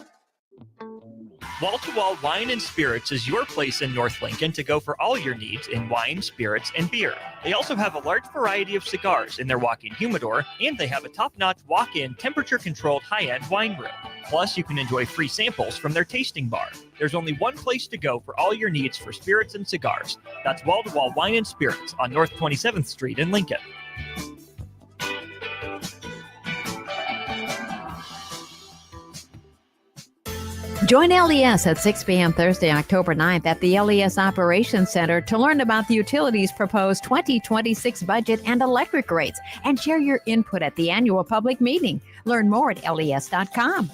Wall-to-Wall Wine and Spirits is your place in North Lincoln to go for all your needs in wine, spirits, and beer. They also have a large variety of cigars in their walk-in humidor, and they have a top-notch walk-in temperature-controlled high-end wine room. Plus, you can enjoy free samples from their tasting bar. There's only one place to go for all your needs for spirits and cigars. That's Wall-to-Wall Wine and Spirits on North 27th Street in Lincoln. Join LES at 6 p.m. Thursday, October 9th at the LES Operations Center to learn about the utilities' proposed 2026 budget and electric rates, and share your input at the annual public meeting. Learn more at les.com.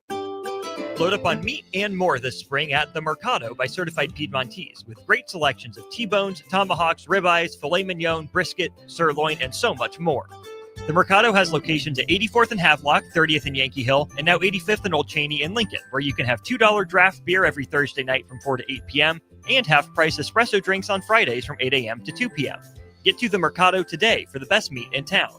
Load up on meat and more this spring at The Mercado by Certified Piedmontese, with great selections of T-bones, tomahawks, ribeyes, filet mignon, brisket, sirloin, and so much more. The Mercado has locations at 84th and Havelock, 30th and Yankee Hill, and now 85th and Old Cheney in Lincoln, where you can have $2 draft beer every Thursday night from 4 to 8 p.m. and half-price espresso drinks on Fridays from 8 a.m. to 2 p.m. Get to the Mercado today for the best meat in town.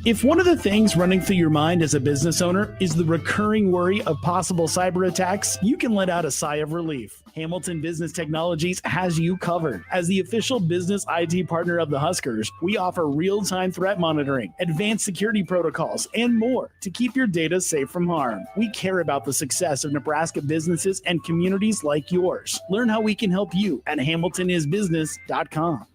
If one of the things running through your mind as a business owner is the recurring worry of possible cyber attacks, you can let out a sigh of relief. Hamilton Business Technologies has you covered. As the official business IT partner of the Huskers, we offer real-time threat monitoring, advanced security protocols, and more to keep your data safe from harm. We care about the success of Nebraska businesses and communities like yours. Learn how we can help you at hamiltonisbusiness.com.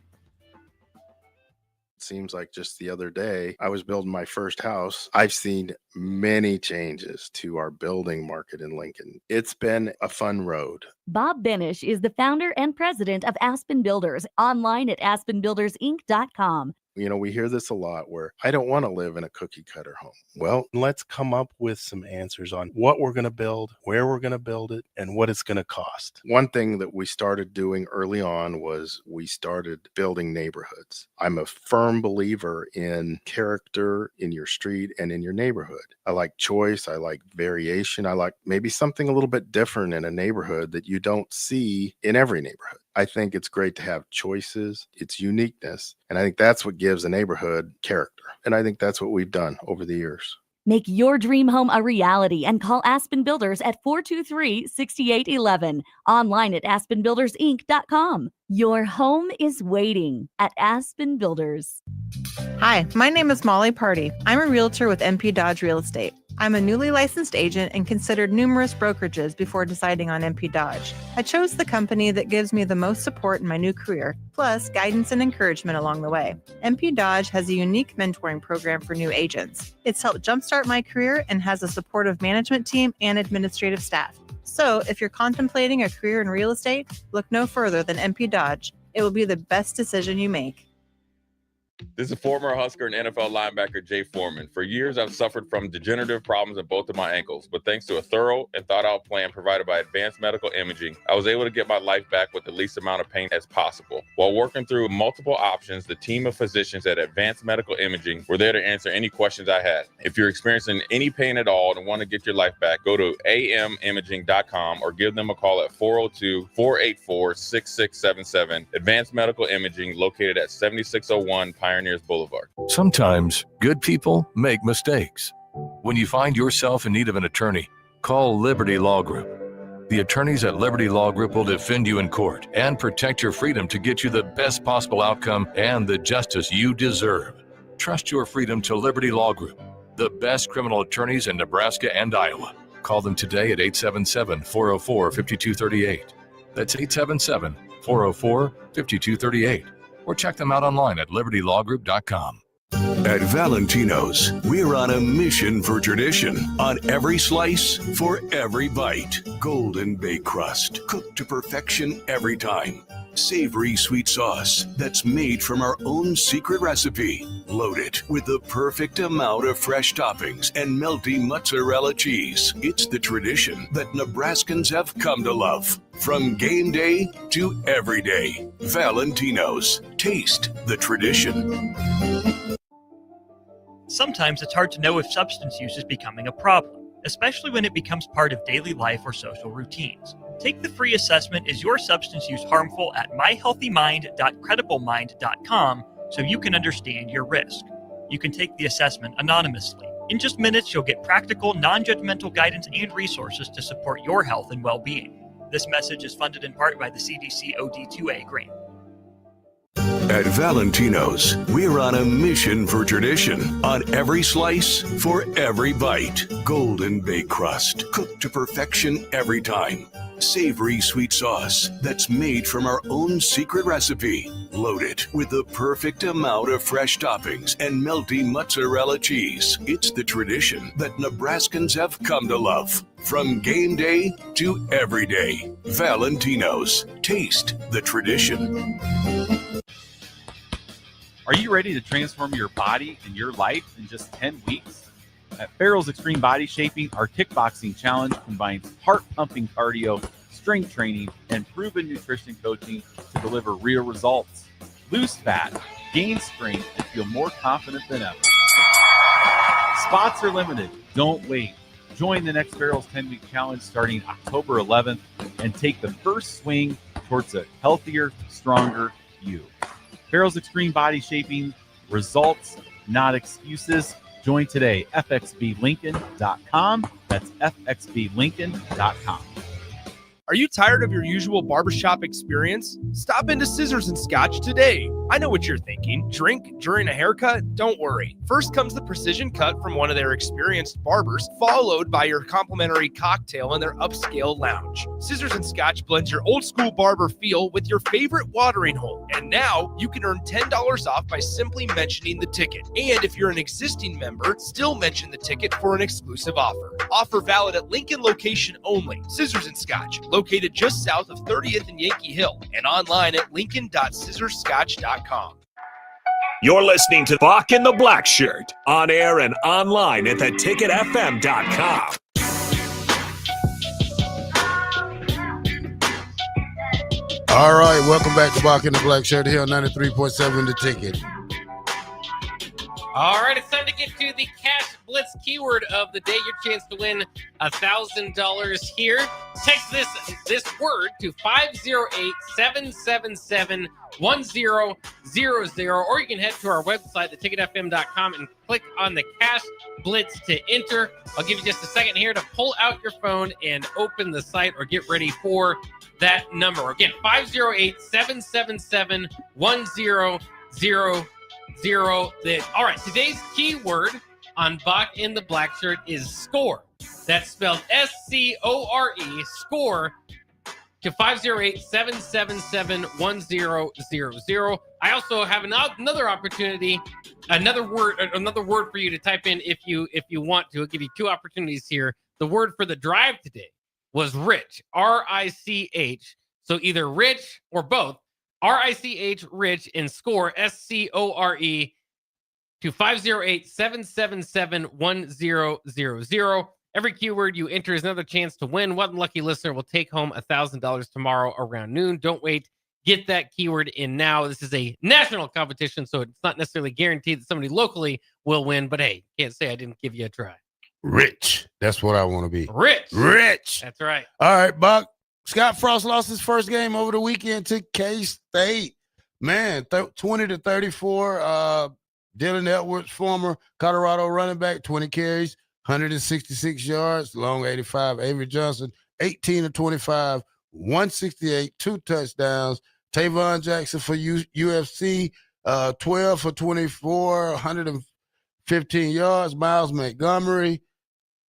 Seems like just the other day, I was building my first house. I've seen many changes to our building market in Lincoln. It's been a fun road. Bob Benish is the founder and president of Aspen Builders, online at aspenbuildersinc.com. You know, we hear this a lot where I don't want to live in a cookie cutter home. Well, let's come up with some answers on what we're going to build, where we're going to build it, and what it's going to cost. One thing that we started doing early on was we started building neighborhoods. I'm a firm believer in character in your street and in your neighborhood. I like choice. I like variation. I like maybe something a little bit different in a neighborhood that you don't see in every neighborhood. I think it's great to have choices, its uniqueness, and I think that's what gives a neighborhood character. And I think that's what we've done over the years. Make your dream home a reality and call Aspen Builders at 423-6811. Online at aspenbuildersinc.com. Your home is waiting at Aspen Builders. Hi, my name is Molly Party. I'm a realtor with MP Dodge Real Estate. I'm a newly licensed agent and considered numerous brokerages before deciding on MP Dodge. I chose the company that gives me the most support in my new career, plus guidance and encouragement along the way. MP Dodge has a unique mentoring program for new agents. It's helped jumpstart my career and has a supportive management team and administrative staff. So if you're contemplating a career in real estate, look no further than MP Dodge. It will be the best decision you make. This is former Husker and NFL linebacker Jay Foreman. For years, I've suffered from degenerative problems in both of my ankles, but thanks to a thorough and thought-out plan provided by Advanced Medical Imaging, I was able to get my life back with the least amount of pain as possible. While working through multiple options, the team of physicians at Advanced Medical Imaging were there to answer any questions I had. If you're experiencing any pain at all and want to get your life back, go to amimaging.com or give them a call at 402-484-6677. Advanced Medical Imaging, located at 7601 Pioneers Boulevard. Sometimes good people make mistakes. When you find yourself in need of an attorney, call Liberty Law Group. The attorneys at Liberty Law Group will defend you in court and protect your freedom to get you the best possible outcome and the justice you deserve. Trust your freedom to Liberty Law Group, the best criminal attorneys in Nebraska and Iowa. Call them today at 877-404-5238. That's 877-404-5238. Or check them out online at libertylawgroup.com. At Valentino's, we're on a mission for tradition. On every slice, for every bite. Golden baked crust, cooked to perfection every time. Savory sweet sauce that's made from our own secret recipe. Loaded with the perfect amount of fresh toppings and melty mozzarella cheese. It's the tradition that Nebraskans have come to love. From game day to every day. Valentino's. Taste the tradition. Sometimes it's hard to know if substance use is becoming a problem, especially when it becomes part of daily life or social routines. Take the free assessment, Is Your Substance Use Harmful?, at myhealthymind.credibleminde.com so you can understand your risk. You can take the assessment anonymously. In just minutes, you'll get practical, non-judgmental guidance and resources to support your health and well-being. This message is funded in part by the CDC OD2A grant. At Valentino's, we're on a mission for tradition. On every slice, for every bite. Golden baked crust, cooked to perfection every time. Savory sweet sauce that's made from our own secret recipe. Loaded with the perfect amount of fresh toppings and melty mozzarella cheese. It's the tradition that Nebraskans have come to love. From game day to every day. Valentino's. Taste the tradition. Are you ready to transform your body and your life in just 10 weeks? At Farrell's Extreme Body Shaping, our kickboxing challenge combines heart-pumping cardio, strength training, and proven nutrition coaching to deliver real results. Lose fat, gain strength, and feel more confident than ever. Spots are limited. Don't wait. Join the next Farrell's 10-week challenge starting October 11th and take the first swing towards a healthier, stronger you. Farrell's Extreme Body Shaping, results, not excuses. Join today, fxblincoln.com. That's fxblincoln.com. Are you tired of your usual barbershop experience? Stop into Scissors and Scotch today. I know what you're thinking. Drink during a haircut? Don't worry. First comes the precision cut from one of their experienced barbers, followed by your complimentary cocktail in their upscale lounge. Scissors and Scotch blends your old school barber feel with your favorite watering hole. And now you can earn $10 off by simply mentioning the ticket. And if you're an existing member, still mention the ticket for an exclusive offer. Offer valid at Lincoln location only. Scissors and Scotch, located just south of 30th and Yankee Hill, and online at lincoln.scissorscotch.com. You're listening to Bock and the Blackshirt, on air and online at theticketfm.com. All right, welcome back to Bock and the Blackshirt here on 93.7 The Ticket. All right, it's time to get to the Cash Blitz keyword of the day. Your chance to win $1,000 here. Text this word to 508-777-1000, or you can head to our website, theticketfm.com, and click on the Cash Blitz to enter. I'll give you just a second here to pull out your phone and open the site or get ready for that number. Again, 508-777-1000. All right, today's keyword on Bock in the Blackshirt is score. That's spelled S-C-O-R-E, score, to 508-777-1000. I also have another opportunity, another word for you to type in if you want to. I'll give you two opportunities here. The word for the drive today was rich, R-I-C-H. So either rich or both. RICH Rich and score SCORE to 508-777-1000. Every keyword you enter is another chance to win. One lucky listener will take home $1,000 tomorrow around noon. Don't wait. Get that keyword in now. This is a national competition, so it's not necessarily guaranteed that somebody locally will win. But hey, can't say I didn't give you a try. Rich. That's what I want to be. Rich. That's right. All right, Bock. Scott Frost lost his first game over the weekend to K-State. Man, 20-34. Dylan Edwards, former Colorado running back, 20 carries, 166 yards, long 85. Avery Johnson, 18-25, 168, 2 touchdowns. Tavon Jackson for UFC, 12 for 24, 115 yards. Miles Montgomery,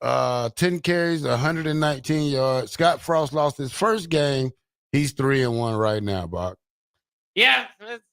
10 carries, 119 yards. Scott Frost lost his first game. He's 3-1 right now, Bock. Yeah, it's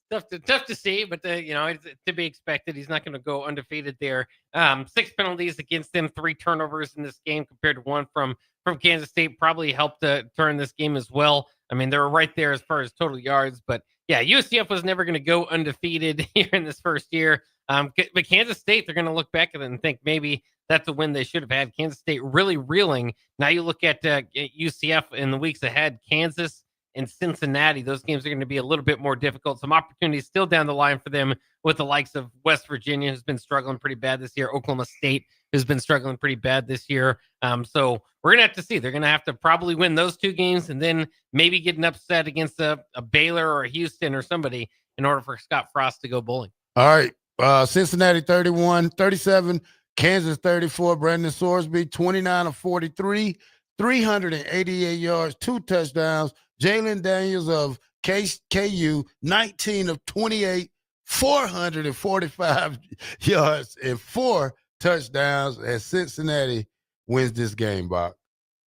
tough to see, but it's to be expected. He's not going to go undefeated there. 6 penalties against him, 3 turnovers in this game compared to 1 from Kansas State. Probably helped turn this game as well. I mean, they were right there as far as total yards, but yeah, UCF was never going to go undefeated here in this first year. But Kansas State, they're going to look back at it and think maybe that's a win they should have had. Kansas State really reeling. Now you look at UCF in the weeks ahead, Kansas and Cincinnati. Those games are going to be a little bit more difficult. Some opportunities still down the line for them with the likes of West Virginia, who's been struggling pretty bad this year. Oklahoma State, who's been struggling pretty bad this year. So we're going to have to see. They're going to have to probably win those 2 games and then maybe get an upset against a Baylor or a Houston or somebody in order for Scott Frost to go bowling. All right. Cincinnati 31-37, Kansas 34. Brandon Sorsby 29-43, 388 yards, 2 touchdowns. Jalen Daniels of KU 19-28, 445 yards and 4 touchdowns. And Cincinnati wins this game, Bock.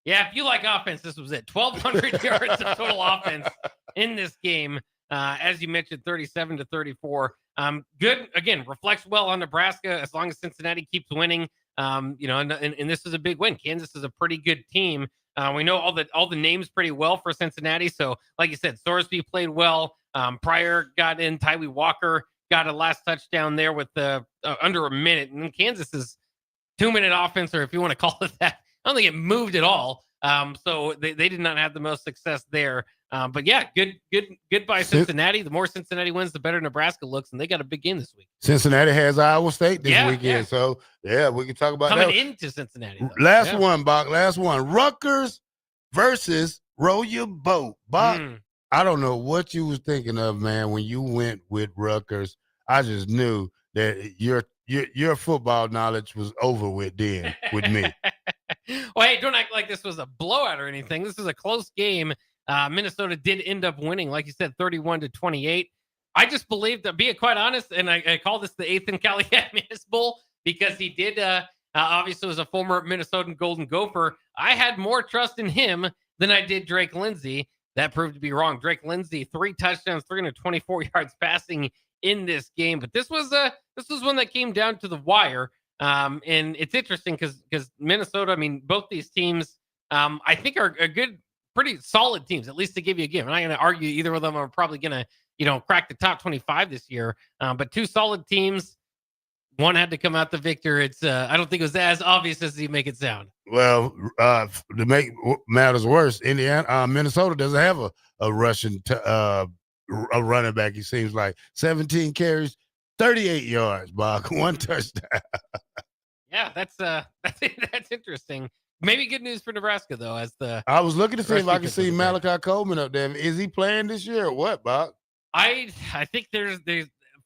Yeah, if you like offense, this was it. 1,200 yards of total offense in this game. As you mentioned, 37-34. Good, again, reflects well on Nebraska as long as Cincinnati keeps winning. And this is a big win. Kansas is a pretty good team. We know all the names pretty well for Cincinnati. So, like you said, Sorsby played well. Pryor got in. Tyree Walker got a last touchdown there with under a minute. And Kansas is 2-minute offense, or if you want to call it that. I don't think it moved at all. So they did not have the most success there. But yeah, good by Cincinnati. The more Cincinnati wins, the better Nebraska looks, and they got a big game this week. Cincinnati has Iowa State this weekend. Yeah. So, we can talk about Coming that. into Cincinnati. Last one, Bock. Last one. Rutgers versus Row Your Boat. Bock, I don't know what you was thinking of, man, when you went with Rutgers. I just knew that your football knowledge was over with then with me. Well, hey, don't act like this was a blowout or anything. This is a close game. Minnesota did end up winning, like you said, 31-28. I just believe, to be quite honest, and I call this the Ethan Callahan-Minnis Bowl because he did, obviously was a former Minnesotan Golden Gopher. I had more trust in him than I did Drake Lindsey. That proved to be wrong. Drake Lindsey, 3 touchdowns, 324 yards passing in this game. But this was one that came down to the wire. And it's interesting because Minnesota, I mean, both these teams, I think are good, pretty solid teams, at least to give you a game. I'm not going to argue either of them are probably going to, crack the top 25 this year. But 2 solid teams. One had to come out the victor. It's I don't think it was as obvious as you make it sound. Well, to make matters worse, Minnesota doesn't have a Russian a running back. It seems like 17 carries, 38 yards, Bock, 1 touchdown. Yeah, that's interesting. Maybe good news for Nebraska though. I was looking to see if I could see Malachi Coleman up there. Is he playing this year or what, Bock? I think there's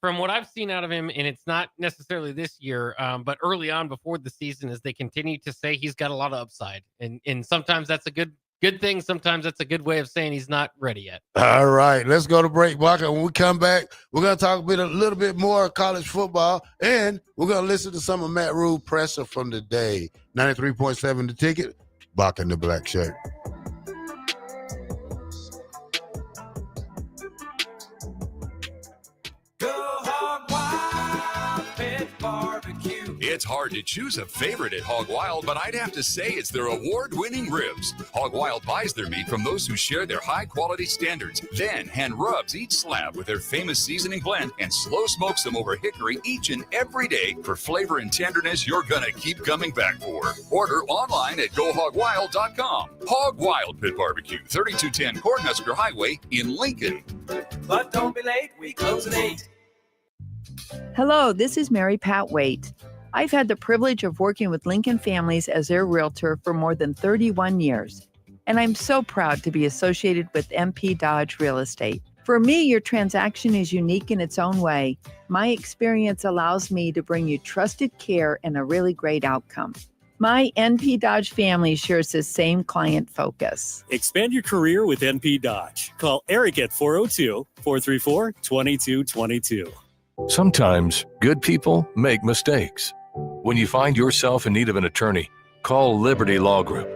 from what I've seen out of him, and it's not necessarily this year, but early on before the season, as they continue to say he's got a lot of upside, and sometimes that's a good thing. Sometimes that's a good way of saying he's not ready yet. All right, let's go to break, Bock. When we come back, we're gonna talk a little bit more college football, and we're gonna listen to some of Matt Rule presser from the day. 93.7 The Ticket, Bock and the Blackshirt. It's hard to choose a favorite at Hog Wild, but I'd have to say it's their award-winning ribs. Hog Wild buys their meat from those who share their high-quality standards, then hand rubs each slab with their famous seasoning blend and slow smokes them over hickory each and every day for flavor and tenderness you're gonna keep coming back for. Order online at GoHogWild.com. Hog Wild Pit Barbecue, 3210 Cornhusker Highway in Lincoln. But don't be late, we close at 8. Hello, this is Mary Pat Waite. I've had the privilege of working with Lincoln families as their realtor for more than 31 years, and I'm so proud to be associated with MP Dodge Real Estate. For me, your transaction is unique in its own way. My experience allows me to bring you trusted care and a really great outcome. My NP Dodge family shares the same client focus. Expand your career with NP Dodge. Call Eric at 402-434-2222. Sometimes good people make mistakes. When you find yourself in need of an attorney, call Liberty Law Group.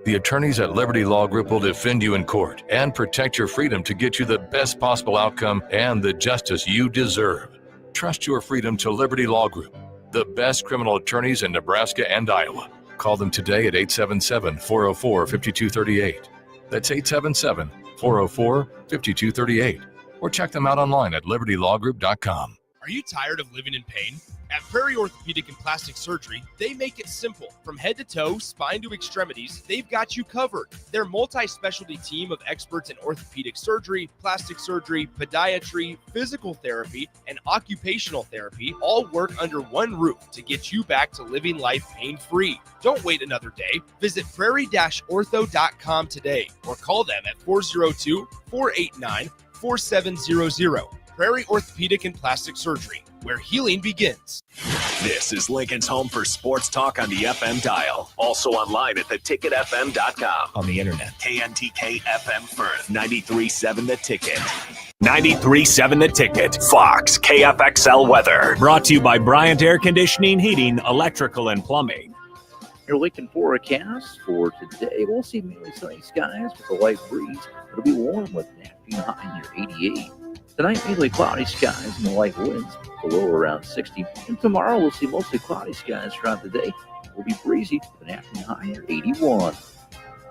The attorneys at Liberty Law Group will defend you in court and protect your freedom to get you the best possible outcome and the justice you deserve. Trust your freedom to Liberty Law Group, the best criminal attorneys in Nebraska and Iowa. Call them today at 877-404-5238. That's 877-404-5238. Or check them out online at libertylawgroup.com. Are you tired of living in pain? At Prairie Orthopedic and Plastic Surgery, they make it simple. From head to toe, spine to extremities, they've got you covered. Their multi-specialty team of experts in orthopedic surgery, plastic surgery, podiatry, physical therapy, and occupational therapy all work under one roof to get you back to living life pain-free. Don't wait another day. Visit prairie-ortho.com today or call them at 402-489-4700. Prairie Orthopedic and Plastic Surgery, where healing begins. This is Lincoln's home for sports talk on the FM dial. Also online at theticketfm.com. On the internet. KNTK FM Firth, 93.7 The Ticket. 93.7 The Ticket. Fox, KFXL Weather. Brought to you by Bryant Air Conditioning, Heating, Electrical, and Plumbing. Your Lincoln forecast for today. We'll see mainly sunny skies with a light breeze. It'll be warm with an afternoon high near 88. Tonight, mainly cloudy skies and the light winds, below around 60. And tomorrow, we'll see mostly cloudy skies throughout the day. It will be breezy with an afternoon high near 81.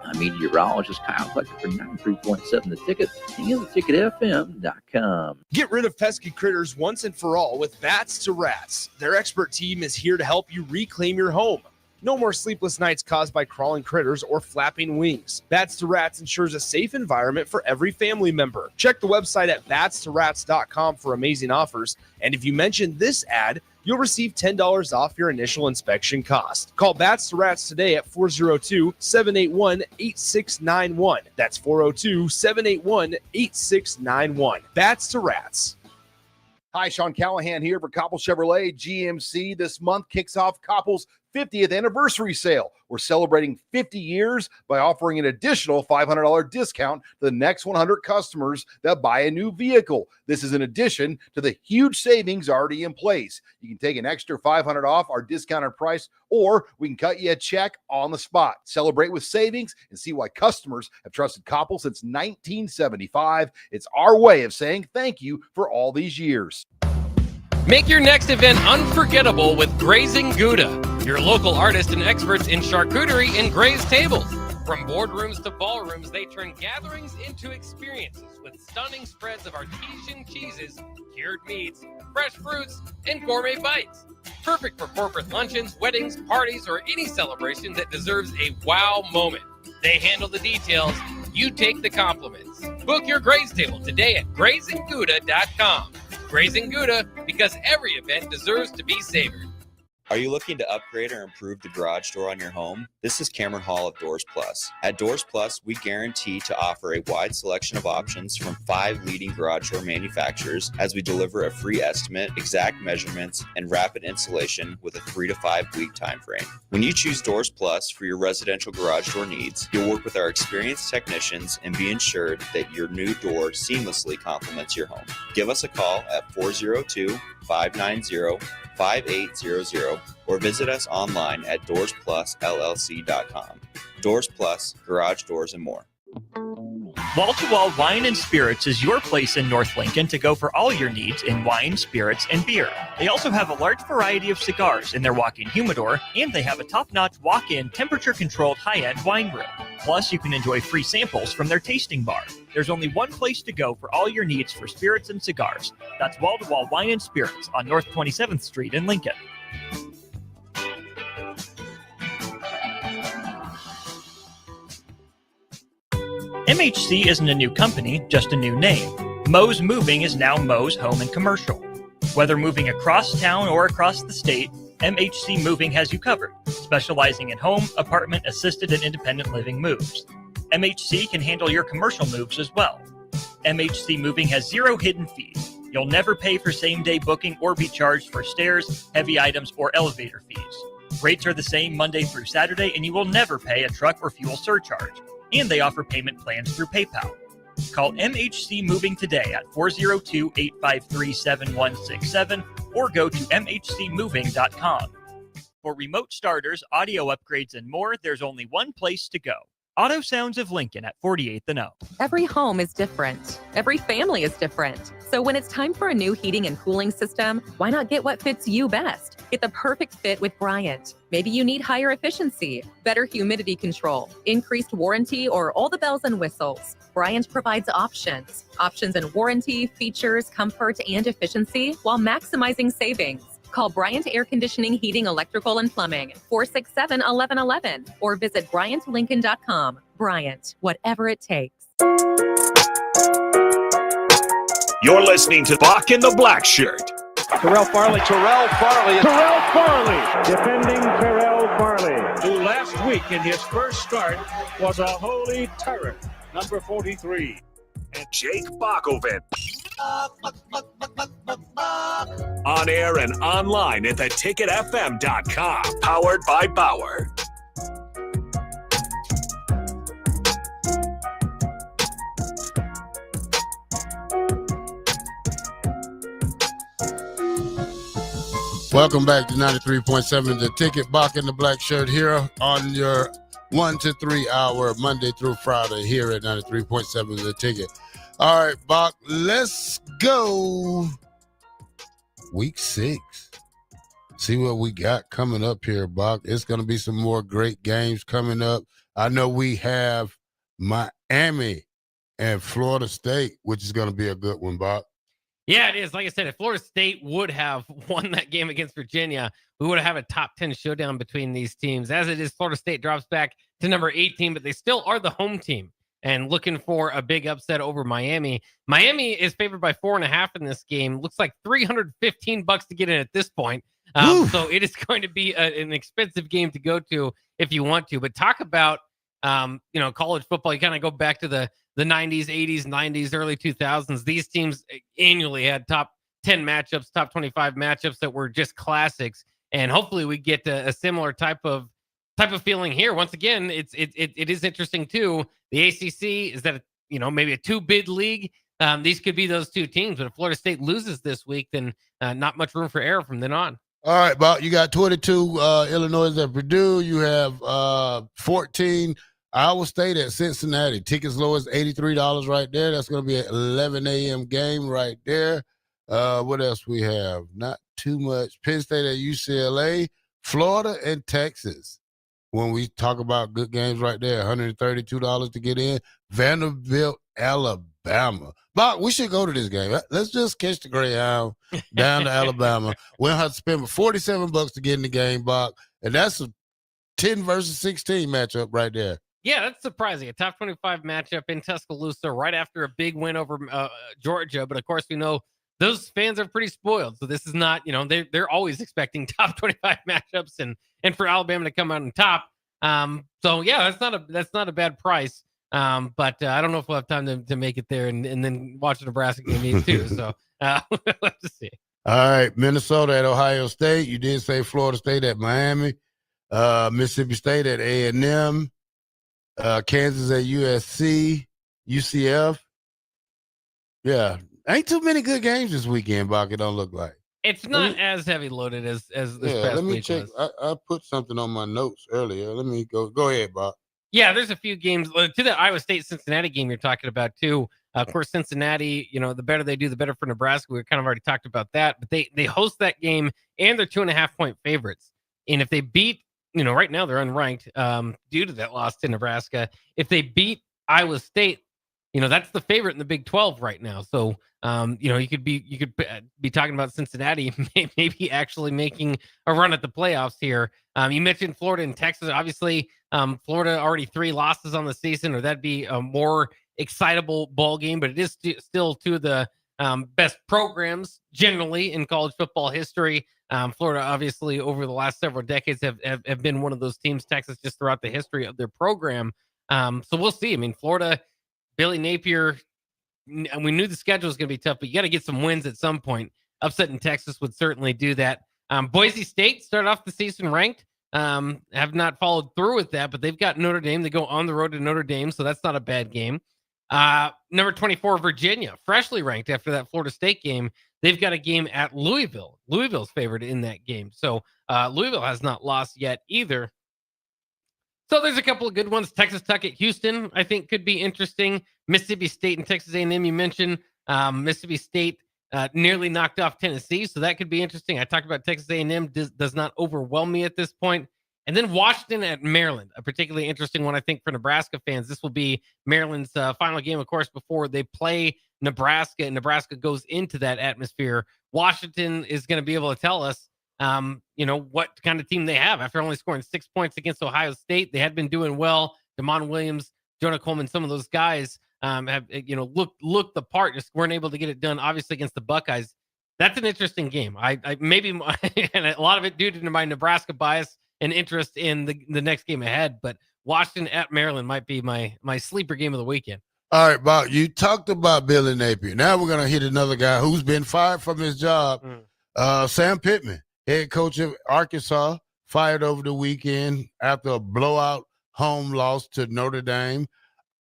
I'm meteorologist Kyle Flecker for 93.7 The Ticket and theticketfm.com. Get rid of pesky critters once and for all with Bats to Rats. Their expert team is here to help you reclaim your home. No more sleepless nights caused by crawling critters or flapping wings. Bats to Rats ensures a safe environment for every family member. Check the website at batstorats.com for amazing offers. And if you mention this ad, you'll receive $10 off your initial inspection cost. Call Bats to Rats today at 402-781-8691. That's 402-781-8691. Bats to Rats. Hi, Sean Callahan here for Koppel Chevrolet GMC. This month kicks off Koppel's 50th anniversary sale. We're celebrating 50 years by offering an additional $500 discount to the next 100 customers that buy a new vehicle. This is in addition to the huge savings already in place. You can take an extra $500 off our discounted price, or we can cut you a check on the spot. Celebrate with savings and see why customers have trusted Koppel since 1975. It's our way of saying thank you for all these years. Make your next event unforgettable with Grazing Gouda, your local artists and experts in charcuterie and grazed tables. From boardrooms to ballrooms, they turn gatherings into experiences with stunning spreads of artesian cheeses, cured meats, fresh fruits, and gourmet bites. Perfect for corporate luncheons, weddings, parties, or any celebration that deserves a wow moment. They handle the details. You take the compliments. Book your graze table today at GrazingGouda.com. Grazing Gouda, because every event deserves to be savored. Are you looking to upgrade or improve the garage door on your home? This is Cameron Hall of Doors Plus. At Doors Plus, we guarantee to offer a wide selection of options from 5 leading garage door manufacturers as we deliver a free estimate, exact measurements, and rapid installation with a 3 to 5 week time frame. When you choose Doors Plus for your residential garage door needs, you'll work with our experienced technicians and be ensured that your new door seamlessly complements your home. Give us a call at 402-590-5800 or visit us online at doorsplusllc.com. Doors Plus, garage doors, and more. Wall to Wall Wine and Spirits is your place in North Lincoln to go for all your needs in wine, spirits, and beer. They also have a large variety of cigars in their walk-in humidor, and they have a top-notch walk-in temperature-controlled high-end wine room. Plus, you can enjoy free samples from their tasting bar. There's only one place to go for all your needs for spirits and cigars. That's Wall to Wall Wine and Spirits on North 27th Street in Lincoln. MHC isn't a new company, just a new name. Moe's Moving is now Moe's Home and Commercial. Whether moving across town or across the state, MHC Moving has you covered, specializing in home, apartment, assisted, and independent living moves. MHC can handle your commercial moves as well. MHC Moving has 0 hidden fees. You'll never pay for same-day booking or be charged for stairs, heavy items, or elevator fees. Rates are the same Monday through Saturday, and you will never pay a truck or fuel surcharge. And they offer payment plans through PayPal. Call MHC Moving today at 402-853-7167 or go to mhcmoving.com. For remote starters, audio upgrades, and more, there's only one place to go. Auto Sounds of Lincoln at 48th and O. Every home is different. Every family is different. So when it's time for a new heating and cooling system, why not get what fits you best? Get the perfect fit with Bryant. Maybe you need higher efficiency, better humidity control, increased warranty, or all the bells and whistles. Bryant provides options. Options in warranty, features, comfort, and efficiency while maximizing savings. Call Bryant Air Conditioning, Heating, Electrical, and Plumbing, 467-1111, or visit BryantLincoln.com. Bryant, whatever it takes. You're listening to Bock in the Blackshirt. Terrell Farley. Defending Terrell Farley, who last week in his first start was a holy terror, number 43. And Jake Bockoven. On air and online at theticketfm.com. Powered by Bauer. Welcome back to 93.7 The Ticket. Bock in the Black Shirt here on your 1 to 3 hour Monday through Friday here at 93.7 The Ticket. All right, Bock, let's go. Week 6. See what we got coming up here, Bock. It's going to be some more great games coming up. I know we have Miami and Florida State, which is going to be a good one, Bock. Yeah, it is. Like I said, if Florida State would have won that game against Virginia, we would have a top 10 showdown between these teams. As it is, Florida State drops back to number 18, but they still are the home team and looking for a big upset over Miami. Miami is favored by 4.5 in this game. Looks like $315 to get in at this point. So it is going to be an expensive game to go to if you want to. But talk about, college football. You kind of go back to the 90s, 80s, 90s, early 2000s. These teams annually had top 10 matchups, top 25 matchups that were just classics. And hopefully we get a similar type of feeling here. Once again, it is interesting too. The ACC is that maybe a 2-bid league. These could be those two teams. But if Florida State loses this week, then not much room for error from then on. All right, Bob, you got 22 Illinois at Purdue. You have 14 Iowa State at Cincinnati. Tickets low as $83 right there. That's going to be an 11 a.m. game right there. What else we have? Not too much. Penn State at UCLA, Florida, and Texas. When we talk about good games right there, $132 to get in. Vanderbilt, Alabama. Bob, we should go to this game. Let's just catch the Greyhound down to Alabama. We'll have to spend $47 to get in the game, Bob. And that's a 10 versus 16 matchup right there. Yeah, that's surprising. A top 25 matchup in Tuscaloosa right after a big win over Georgia. But, of course, we know those fans are pretty spoiled. So this is not, they're always expecting top 25 matchups and for Alabama to come out on top. So, yeah, that's not a bad price. But I don't know if we'll have time to make it there and then watch the Nebraska game too. So we'll have to see. All right, Minnesota at Ohio State. You did say Florida State at Miami. Mississippi State at A&M. Kansas at USC. UCF. Yeah, ain't too many good games this weekend, Bock. It don't look like. It's not as heavy loaded as this past let me week check. was. I put something on my notes earlier. Let me go. Go ahead, Bock. Yeah, there's a few games to the Iowa State-Cincinnati game you're talking about too. Of course, Cincinnati, the better they do, the better for Nebraska. We kind of already talked about that, but they host that game and they're 2.5-point favorites. And if they beat, right now they're unranked due to that loss to Nebraska. If they beat Iowa State, that's the favorite in the Big 12 right now. So, you could be talking about Cincinnati maybe actually making a run at the playoffs here. You mentioned Florida and Texas. Obviously, Florida already 3 losses on the season, or that'd be a more excitable ball game. But it is still two of the best programs generally in college football history. Florida, obviously, over the last several decades, have been one of those teams. Texas, just throughout the history of their program. So we'll see. I mean, Florida, Billy Napier, and we knew the schedule was going to be tough, but you got to get some wins at some point. Upsetting Texas would certainly do that. Boise State started off the season ranked. Have not followed through with that, but they've got Notre Dame. They go on the road to Notre Dame, so that's not a bad game. Number 24, Virginia, freshly ranked after that Florida State game. They've got a game at Louisville. Louisville's favored in that game. So Louisville has not lost yet either. So there's a couple of good ones. Texas Tech at Houston, I think, could be interesting. Mississippi State and Texas A&M, you mentioned. Mississippi State nearly knocked off Tennessee, so that could be interesting. I talked about Texas A&M does not overwhelm me at this point. And then Washington at Maryland, a particularly interesting one, I think, for Nebraska fans. This will be Maryland's final game, of course, before they play Nebraska, and Nebraska goes into that atmosphere. Washington is going to be able to tell us what kind of team they have after only scoring 6 points against Ohio State. They had been doing well. Damon Williams, Jonah Coleman, some of those guys have looked the part, just weren't able to get it done, obviously, against the Buckeyes. That's an interesting game. I maybe and a lot of it due to my Nebraska bias and interest in the next game ahead. But Washington at Maryland might be my sleeper game of the weekend. All right, Bob, you talked about Billy Napier. Now we're going to hit another guy who's been fired from his job, Sam Pittman. Head coach of Arkansas, fired over the weekend after a blowout home loss to Notre Dame.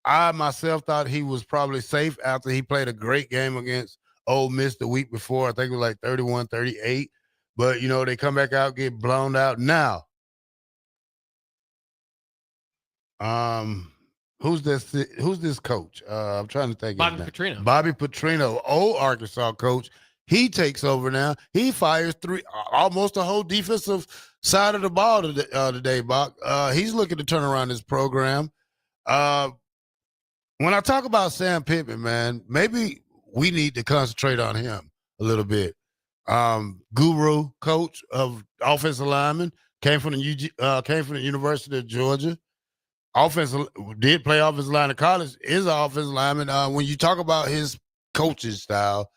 I myself thought he was probably safe after he played a great game against Ole Miss the week before. I think it was like 31-38. But, they come back out, get blown out. Now, who's this coach? I'm trying to think. Bobby Petrino. Bobby Petrino, old Arkansas coach. He takes over now. He fires almost the whole defensive side of the ball today, Bock. He's looking to turn around this program. When I talk about Sam Pittman, man, maybe we need to concentrate on him a little bit. Guru coach of offensive linemen, came from the University of Georgia. Did play offensive line in college. Is an offensive lineman. When you talk about his coaching style,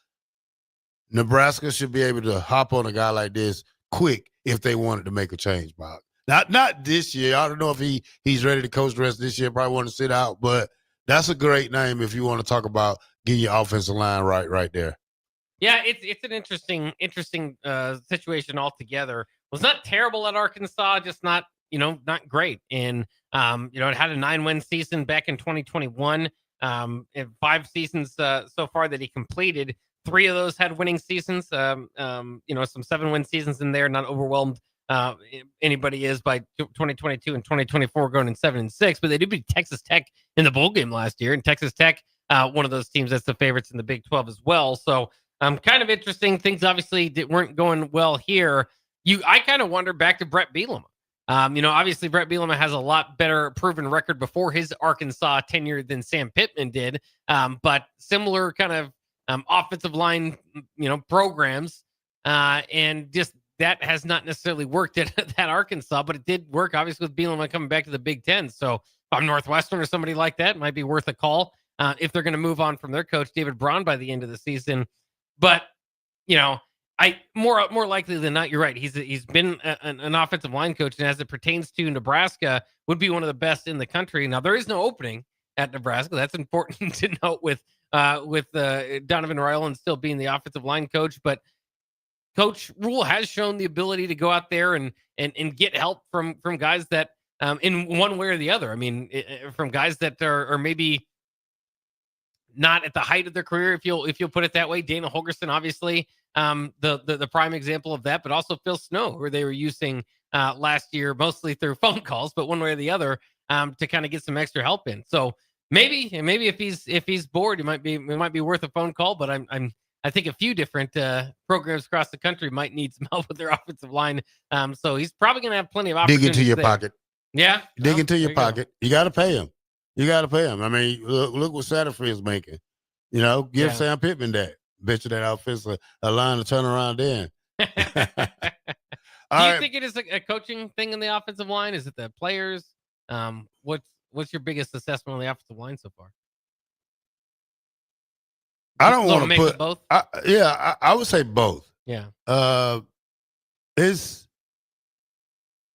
Nebraska should be able to hop on a guy like this quick if they wanted to make a change, Bob. Not this year. I don't know if he's ready to coach the rest of this year. Probably want to sit out, but that's a great name if you want to talk about getting your offensive line right there. Yeah, it's an interesting situation altogether. Was not terrible at Arkansas, just not great. And it had a 9-win season back in 2021. 5 seasons so far that he completed. 3 of those had winning seasons. Some 7-win seasons in there. Not overwhelmed anybody is by 2022 and 2024 going in 7-6. But they did beat Texas Tech in the bowl game last year, and Texas Tech, one of those teams that's the favorites in the Big 12 as well. So kind of interesting. Things obviously weren't going well here. I kind of wonder back to Brett Bielema. Obviously Brett Bielema has a lot better proven record before his Arkansas tenure than Sam Pittman did. But similar kind of offensive line, programs, and just that has not necessarily worked at Arkansas, but it did work obviously with Bielema coming back to the Big Ten. So if I'm Northwestern or somebody like that, it might be worth a call if they're going to move on from their coach David Braun by the end of the season. But I more likely than not, you're right. He's been an offensive line coach, and as it pertains to Nebraska, would be one of the best in the country. Now there is no opening at Nebraska. That's important to note with Donovan Ryland still being the offensive line coach, but Coach Rule has shown the ability to go out there and get help from guys that in one way or the other. I mean, from guys that are maybe not at the height of their career, if you'll put it that way. Dana Holgerson, obviously, the prime example of that, but also Phil Snow, who they were using last year, mostly through phone calls, but one way or the other, to kind of get some extra help in. So maybe if he's bored, it might be worth a phone call. But I think a few different programs across the country might need some help with their offensive line. So he's probably going to have plenty of opportunities. Dig into your there. pocket. Yeah, dig into your pocket. You got to pay him. I mean, look what Satterfield's making. Give Sam Pittman that. Bet you that offensive line to turn around then. Do you think it is a coaching thing in the offensive line? Is it the players? What's your biggest assessment on the offensive line so far? I don't want to put both. I would say both. Yeah.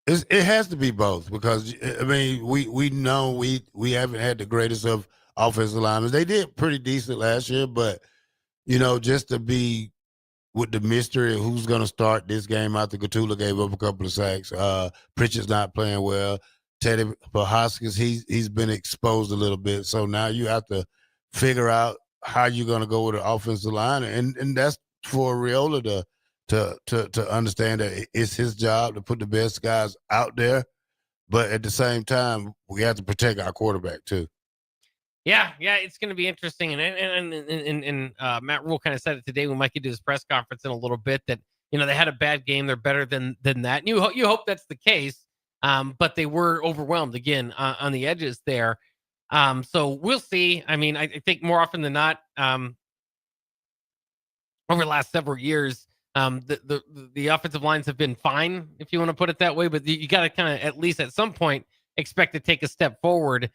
It has to be both because I mean we know we haven't had the greatest of offensive linemen. They did pretty decent last year, but just to be with the mystery of who's going to start this game after Gatula gave up a couple of sacks. Pritchard's not playing well. Teddy Hoskins, he's been exposed a little bit. So now you have to figure out how you're going to go with the offensive line, and that's for Raiola to understand that it's his job to put the best guys out there, but at the same time we have to protect our quarterback too. Yeah, it's going to be interesting, and Matt Rule kind of said it today when Mikey did his press conference in a little bit that they had a bad game, they're better than that. And you hope that's the case, but they were overwhelmed again on the edges there. So we'll see. I mean, I think more often than not, over the last several years, the offensive lines have been fine, if you want to put it that way. But you got to kind of at least at some point expect to take a step forward.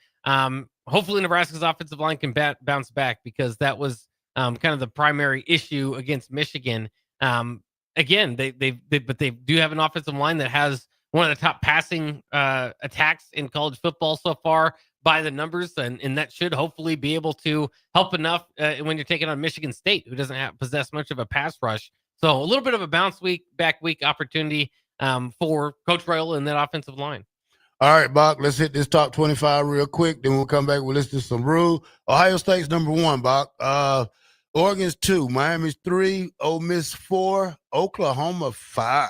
Hopefully Nebraska's offensive line can bounce back because that was kind of the primary issue against Michigan. Again, they do have an offensive line that has one of the top passing attacks in college football so far by the numbers, and that should hopefully be able to help enough when you're taking on Michigan State, who doesn't possess much of a pass rush. So a little bit of a bounce back week opportunity for Coach Raiola and that offensive line. All right, Bock, let's hit this top 25 real quick. Then we'll come back. We'll listen to some rule. Ohio State's number 1, Bock. Oregon's 2. Miami's 3. Ole Miss 4. Oklahoma 5.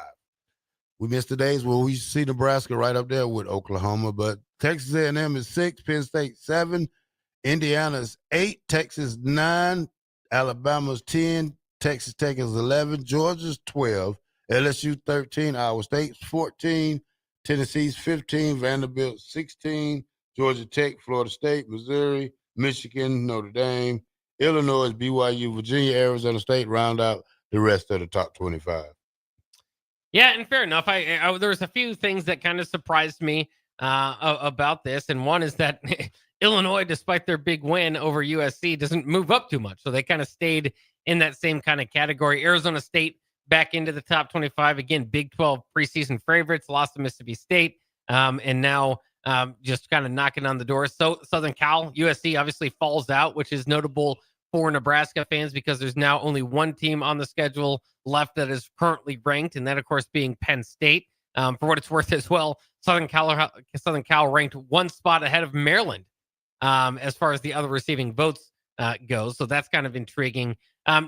We missed the days where we see Nebraska right up there with Oklahoma. But Texas A&M is 6. Penn State 7. Indiana's 8. Texas 9. Alabama's 10. Texas Tech is 11. Georgia's 12. LSU 13. Iowa State's 14. Tennessee's 15, Vanderbilt 16, Georgia Tech, Florida State, Missouri, Michigan, Notre Dame, Illinois, BYU, Virginia, Arizona State round out the rest of the top 25. Yeah, and fair enough. I there was a few things that kind of surprised me about this, and one is that Illinois, despite their big win over USC, doesn't move up too much, so they kind of stayed in that same kind of category. Arizona State back into the top 25 again. Big 12 preseason favorites, lost to Mississippi State, and now just kind of knocking on the door. So Southern Cal, USC obviously falls out, which is notable for Nebraska fans because there's now only one team on the schedule left that is currently ranked, and that of course being Penn State. For what it's worth as well, Southern Cal ranked one spot ahead of Maryland as far as the other receiving votes goes. So that's kind of intriguing.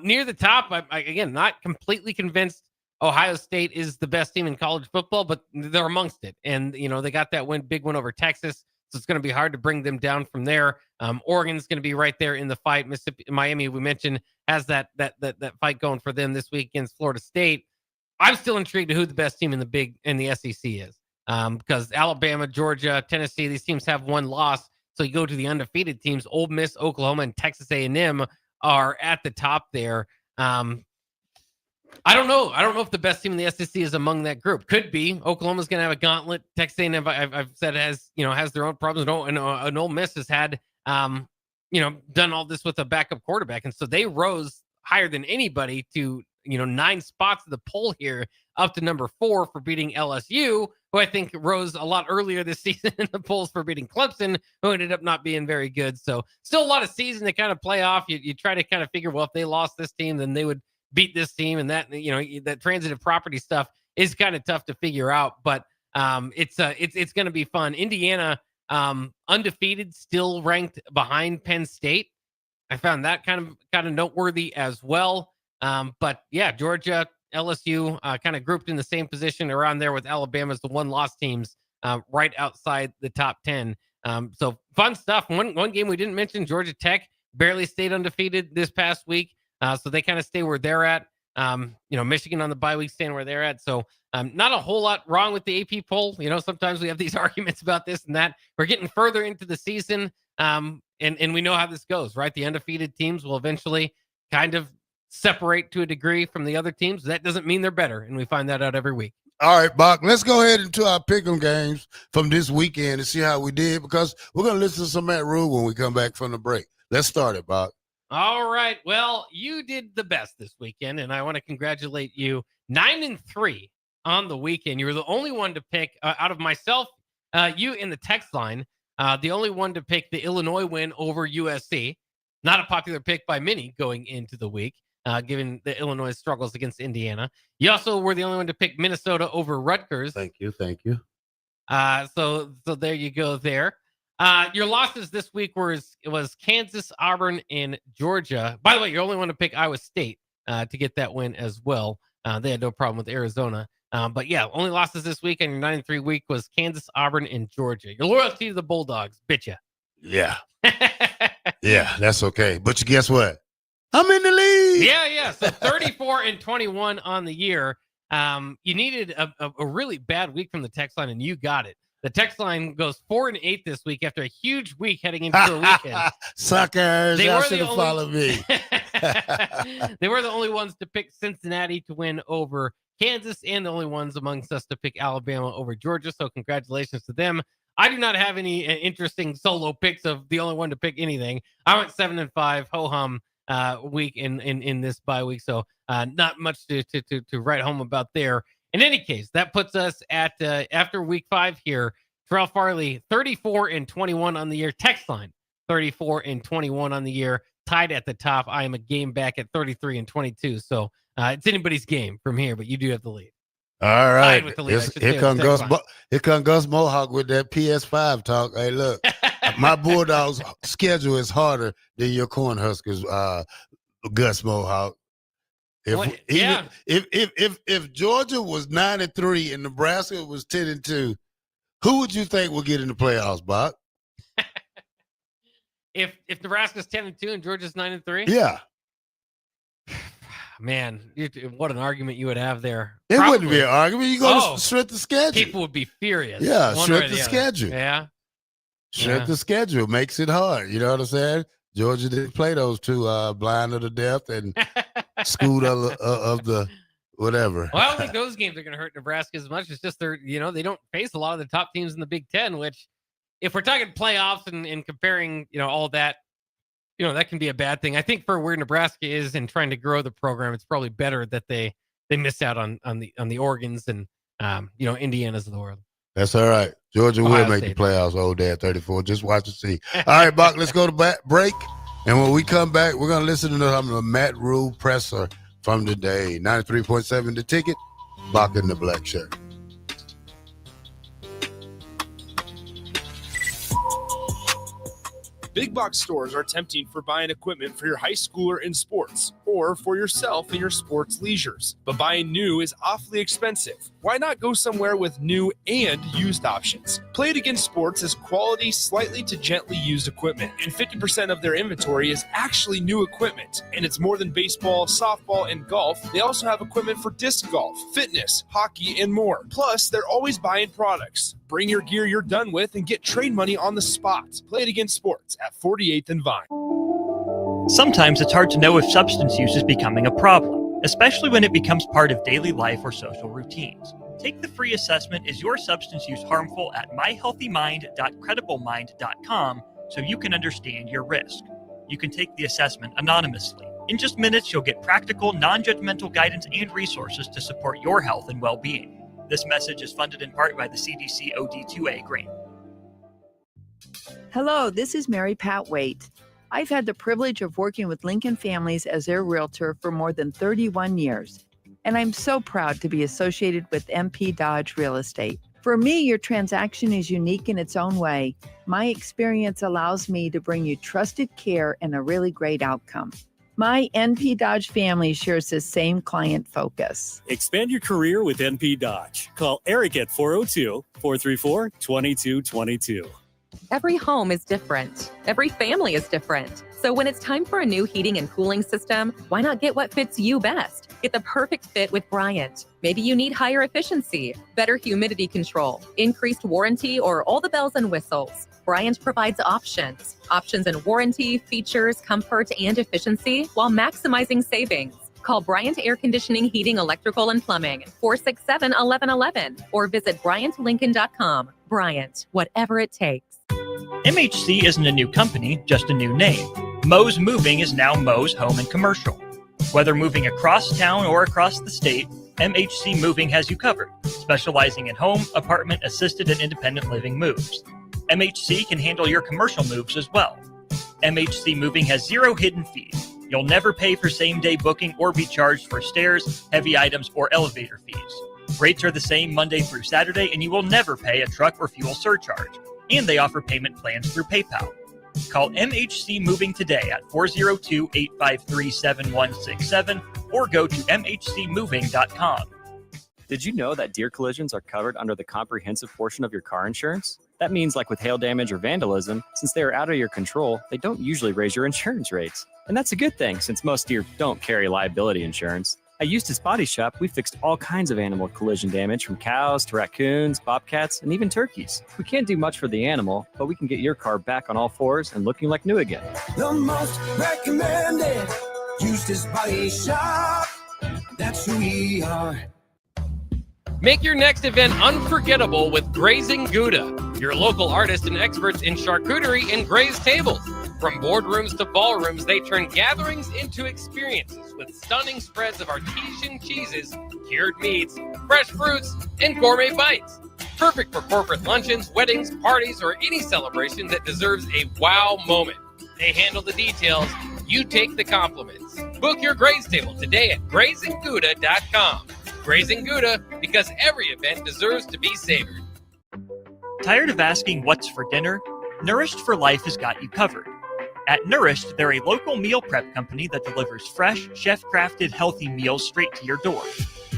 Near the top, I again, not completely convinced Ohio State is the best team in college football, but they're amongst it. And, they got that big win over Texas. So it's going to be hard to bring them down from there. Oregon's going to be right there in the fight. Miami, we mentioned, has that fight going for them this week against Florida State. I'm still intrigued to who the best team in the SEC is. Because Alabama, Georgia, Tennessee, these teams have one loss. So you go to the undefeated teams, Ole Miss, Oklahoma, and Texas A&M are at the top there. I don't know. I don't know if the best team in the SEC is among that group. Could be. Oklahoma's going to have a gauntlet. Texas A&M, I've said, has their own problems. And Ole Miss has had, done all this with a backup quarterback. And so they rose higher than anybody to, 9 spots of the poll here, up to number 4 for beating LSU, who I think rose a lot earlier this season in the polls for beating Clemson, who ended up not being very good. So still a lot of season to kind of play off. You try to kind of figure, well, if they lost this team, then they would beat this team, and that that transitive property stuff is kind of tough to figure out. But it's going to be fun. Indiana, undefeated, still ranked behind Penn State. I found that kind of noteworthy as well. But yeah, Georgia, LSU, kind of grouped in the same position around there with Alabama as the one-loss teams, right outside the top 10. So fun stuff. One game we didn't mention, Georgia Tech barely stayed undefeated this past week. So they kind of stay where they're at. Michigan on the bye week staying where they're at. So not a whole lot wrong with the AP poll. Sometimes we have these arguments about this and that. We're getting further into the season. And we know how this goes, right? The undefeated teams will eventually kind of separate to a degree from the other teams. That doesn't mean they're better. And we find that out every week. All right, Bock, let's go ahead into our pick'em games from this weekend and see how we did, because we're going to listen to some Matt Rule when we come back from the break. Let's start it, Bock. All right. Well, you did the best this weekend, and I want to congratulate you. 9-3 on the weekend. You were the only one to pick out of myself, you in the text line, the only one to pick the Illinois win over USC. Not a popular pick by many going into the week, given the Illinois struggles against Indiana. You also were the only one to pick Minnesota over Rutgers. Thank you. So there you go there. Your losses this week was Kansas, Auburn, and Georgia. By the way, you're only one to pick Iowa State to get that win as well. They had no problem with Arizona. But yeah, only losses this week on your 9-3 week was Kansas, Auburn, and Georgia. Your loyalty to the Bulldogs, bitch ya. Yeah. Yeah, that's okay. But you guess what? I'm in the lead. Yeah. So 34-21 on the year. You needed a really bad week from the text line, and you got it. The text line goes 4-8 this week after a huge week heading into the weekend. Suckers, y'all should have followed me. They were the only ones to pick Cincinnati to win over Kansas, and the only ones amongst us to pick Alabama over Georgia. So congratulations to them. I do not have any interesting solo picks of the only one to pick anything. I went 7-5, ho-hum week in this bye week. So not much to write home about there. In any case, that puts us at after week 5 here. Terrell Farley, 34-21 on the year. Text line, 34-21 on the year. Tied at the top. I am a game back at 33-22. So it's anybody's game from here, but you do have the lead. All right. Here comes Gus Mohawk with that PS5 talk. Hey, look, my Bulldogs schedule is harder than your Cornhuskers, Gus Mohawk. If Georgia was 9-3 and Nebraska was 10-2, who would you think will get in the playoffs, Bob? If Nebraska's 10-2 and Georgia's 9-3? Yeah. Man, what an argument you would have there. It wouldn't be an argument. You go to strength the schedule. People would be furious. Yeah, strength the schedule. Yeah. Strength the schedule makes it hard. You know what I'm saying? Georgia didn't play those two, blind of the death and school of the whatever. Well, I don't think those games are going to hurt Nebraska as much. It's just they don't face a lot of the top teams in the Big Ten, which if we're talking playoffs and comparing, all that, that can be a bad thing. I think for where Nebraska is and trying to grow the program, it's probably better that they miss out on the Oregons and Indianas of the world. That's all right. Georgia will make the playoffs. Old Dad 34. Just watch and see. All right, Bock, let's go to break. And when we come back, we're going to listen to the Matt Rule presser from today. 93.7 The Ticket, Bock in the Blackshirt. Big box stores are tempting for buying equipment for your high schooler in sports or for yourself in your sports leisures. But buying new is awfully expensive. Why not go somewhere with new and used options? Play It Again Sports has quality, slightly to gently used equipment, and 50% of their inventory is actually new equipment. And it's more than baseball, softball, and golf. They also have equipment for disc golf, fitness, hockey, and more. Plus, they're always buying products. Bring your gear you're done with and get trade money on the spot. Play It Again Sports at 48th and Vine. Sometimes it's hard to know if substance use is becoming a problem, especially when it becomes part of daily life or social routines. Take the free assessment, Is Your Substance Use Harmful, at myhealthymind.crediblemmind.com so you can understand your risk. You can take the assessment anonymously. In just minutes, you'll get practical, non-judgmental guidance and resources to support your health and well-being. This message is funded in part by the CDC OD2A grant. Hello, this is Mary Pat Waite. I've had the privilege of working with Lincoln families as their realtor for more than 31 years, and I'm so proud to be associated with MP Dodge Real Estate. For me, your transaction is unique in its own way. My experience allows me to bring you trusted care and a really great outcome. My NP Dodge family shares the same client focus. Expand your career with NP Dodge. Call Eric at 402-434-2222. Every home is different. Every family is different. So when it's time for a new heating and cooling system, why not get what fits you best? Get the perfect fit with Bryant. Maybe you need higher efficiency, better humidity control, increased warranty, or all the bells and whistles. Bryant provides options. Options in warranty, features, comfort, and efficiency while maximizing savings. Call Bryant Air Conditioning, Heating, Electrical, and Plumbing, 467-1111, or visit BryantLincoln.com. Bryant, whatever it takes. MHC isn't a new company, just a new name. Mo's Moving is now Mo's Home and Commercial. Whether moving across town or across the state, MHC Moving has you covered, specializing in home, apartment, assisted, and independent living moves. MHC can handle your commercial moves as well. MHC Moving has 0 hidden fees. You'll never pay for same-day booking or be charged for stairs, heavy items, or elevator fees. Rates are the same Monday through Saturday, and you will never pay a truck or fuel surcharge. And they offer payment plans through PayPal. Call MHC Moving today at 402-853-7167 or go to mhcmoving.com. Did you know that deer collisions are covered under the comprehensive portion of your car insurance? That means, like with hail damage or vandalism, since they are out of your control, they don't usually raise your insurance rates. And that's a good thing, since most deer don't carry liability insurance. At Eustace Body Shop, we fixed all kinds of animal collision damage, from cows to raccoons, bobcats, and even turkeys. We can't do much for the animal, but we can get your car back on all fours and looking like new again. The most recommended Eustace Body Shop. That's who we are. Make your next event unforgettable with Grazing Gouda, your local artists and experts in charcuterie and grazed tables. From boardrooms to ballrooms, they turn gatherings into experiences with stunning spreads of artesian cheeses, cured meats, fresh fruits, and gourmet bites. Perfect for corporate luncheons, weddings, parties, or any celebration that deserves a wow moment. They handle the details. You take the compliments. Book your graze table today at GrazingGouda.com. Grazing Gouda, because every event deserves to be savored. Tired of asking what's for dinner? Nourished for Life has got you covered. At Nourished, they're a local meal prep company that delivers fresh, chef-crafted, healthy meals straight to your door.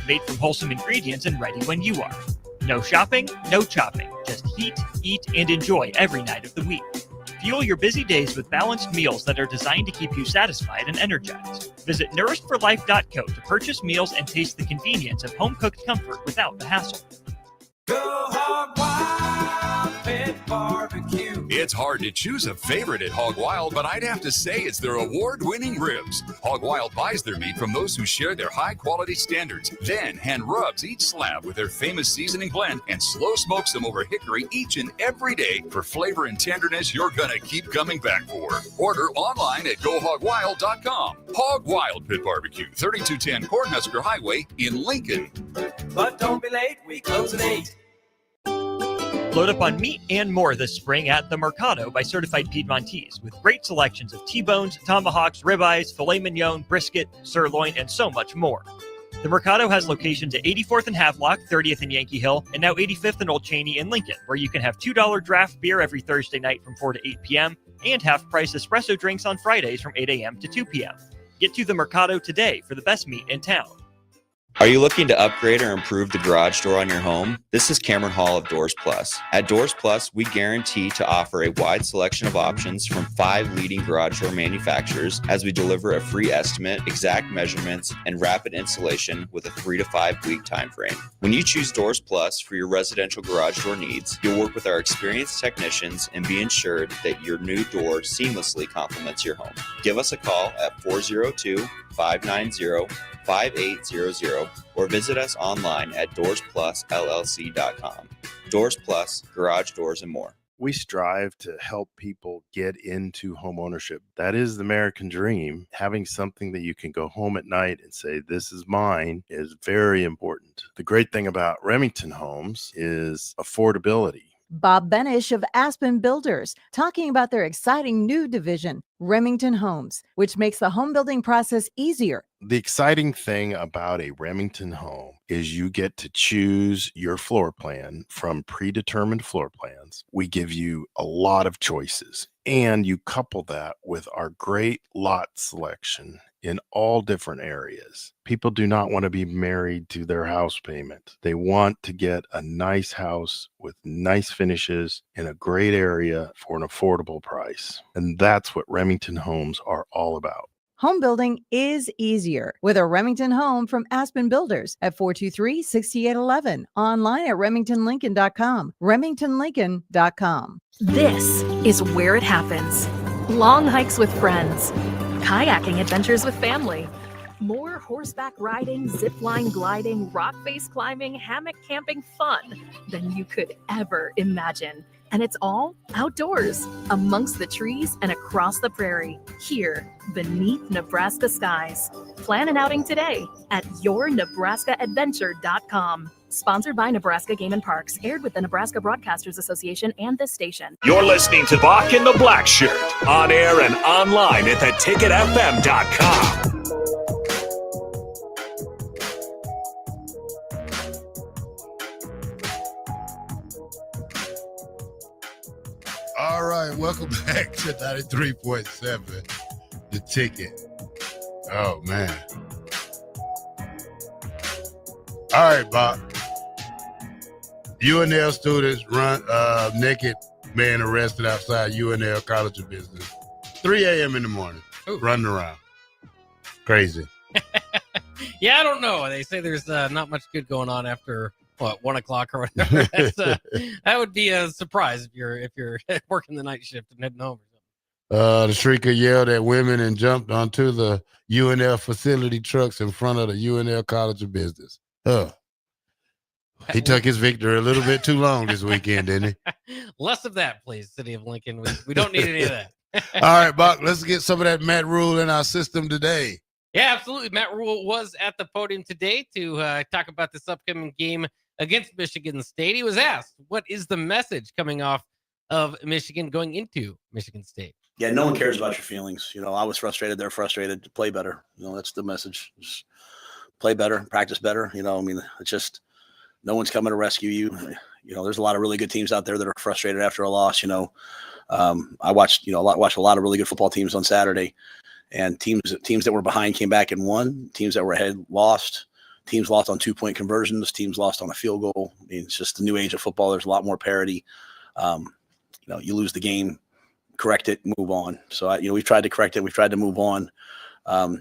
Made from wholesome ingredients and ready when you are. No shopping, no chopping. Just heat, eat, and enjoy every night of the week. Fuel your busy days with balanced meals that are designed to keep you satisfied and energized. Visit nourishedforlife.co to purchase meals and taste the convenience of home-cooked comfort without the hassle. Go Hog Wild Pit Barbecue. It's hard to choose a favorite at Hog Wild, but I'd have to say it's their award-winning ribs. Hog Wild buys their meat from those who share their high-quality standards, then hand rubs each slab with their famous seasoning blend and slow smokes them over hickory each and every day for flavor and tenderness you're gonna keep coming back for. Order online at GoHogWild.com. Hog Wild Pit Barbecue, 3210 Cornhusker Highway in Lincoln. But don't be late, we close at 8. Load up on meat and more this spring at The Mercado by Certified Piedmontese, with great selections of T-bones, tomahawks, ribeyes, filet mignon, brisket, sirloin, and so much more. The Mercado has locations at 84th and Havelock, 30th and Yankee Hill, and now 85th and Old Cheney in Lincoln, where you can have $2 draft beer every Thursday night from 4 to 8 p.m. and half-price espresso drinks on Fridays from 8 a.m. to 2 p.m. Get to The Mercado today for the best meat in town. Are you looking to upgrade or improve the garage door on your home? This is Cameron Hall of Doors Plus. At Doors Plus, we guarantee to offer a wide selection of options from 5 leading garage door manufacturers as we deliver a free estimate, exact measurements, and rapid installation with a 3 to 5 week time frame. When you choose Doors Plus for your residential garage door needs, you'll work with our experienced technicians and be ensured that your new door seamlessly complements your home. Give us a call at 402-590-5800 or visit us online at DoorsPlusLLC.com. Doors Plus, garage doors and more. We strive to help people get into home ownership. That is the American dream. Having something that you can go home at night and say, this is mine, is very important. The great thing about Remington Homes is affordability. Bob Benish of Aspen Builders, talking about their exciting new division, Remington Homes, which makes the home building process easier. The exciting thing about a Remington home is you get to choose your floor plan from predetermined floor plans. We give you a lot of choices, and you couple that with our great lot selection in all different areas. People do not want to be married to their house payment. They want to get a nice house with nice finishes in a great area for an affordable price. And that's what Remington Homes are all about. Home building is easier with a Remington home from Aspen Builders at 423-6811. Online at remingtonlincoln.com. remingtonlincoln.com. This is where it happens. Long hikes with friends, kayaking adventures with family, more horseback riding, zip line gliding, rock face climbing, hammock camping fun than you could ever imagine. And it's all outdoors, amongst the trees and across the prairie, here beneath Nebraska skies. Plan an outing today at yournebraskaadventure.com. Sponsored by Nebraska Game and Parks, aired with the Nebraska Broadcasters Association and this station. You're listening to Bock and the Blackshirt, on air and online at theticketfm.com. All right, welcome back to 93.7, The Ticket. Oh, man. All right, Bob. UNL students run naked man arrested outside UNL College of Business. 3 a.m. in the morning, running around. Crazy. Yeah, I don't know. They say there's not much good going on after 1 o'clock or whatever. That would be a surprise if you're working the night shift and heading home. The shrieker yelled at women and jumped onto the UNL facility trucks in front of the UNL College of Business. He took his victory a little bit too long this weekend, didn't he? Less of that, please, City of Lincoln. We don't need any of that. All right, Bock, let's get some of that Matt Rule in our system today. Yeah, absolutely. Matt Rule was at the podium today to talk about this upcoming game against Michigan State. He was asked, what is the message coming off of Michigan going into Michigan State? Yeah, no one cares about your feelings. I was frustrated. They're frustrated. Play better. That's the message. Just play better, practice better. It's just no one's coming to rescue you. There's a lot of really good teams out there that are frustrated after a loss. I watched a lot of really good football teams on Saturday, and teams that were behind came back and won. Teams that were ahead lost. Teams lost on 2-point conversions. Teams lost on a field goal. It's just the new age of football. There's a lot more parity. You lose the game, correct it, move on. So we've tried to correct it. We've tried to move on. I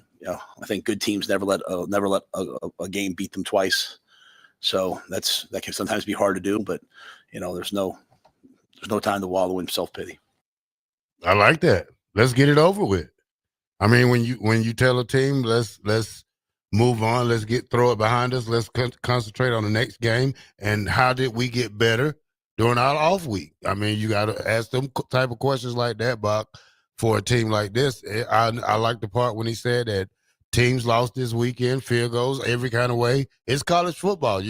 think good teams never let a game beat them twice. So that can sometimes be hard to do, but there's no time to wallow in self-pity. I like that. Let's get it over with. I mean, when you tell a team, let's move on, let's throw it behind us, let's concentrate on the next game, and how did we get better during our off week? I mean, you got to ask them type of questions like that, Bock, for a team like this. I like the part when he said that teams lost this weekend, field goals, every kind of way. It's college football.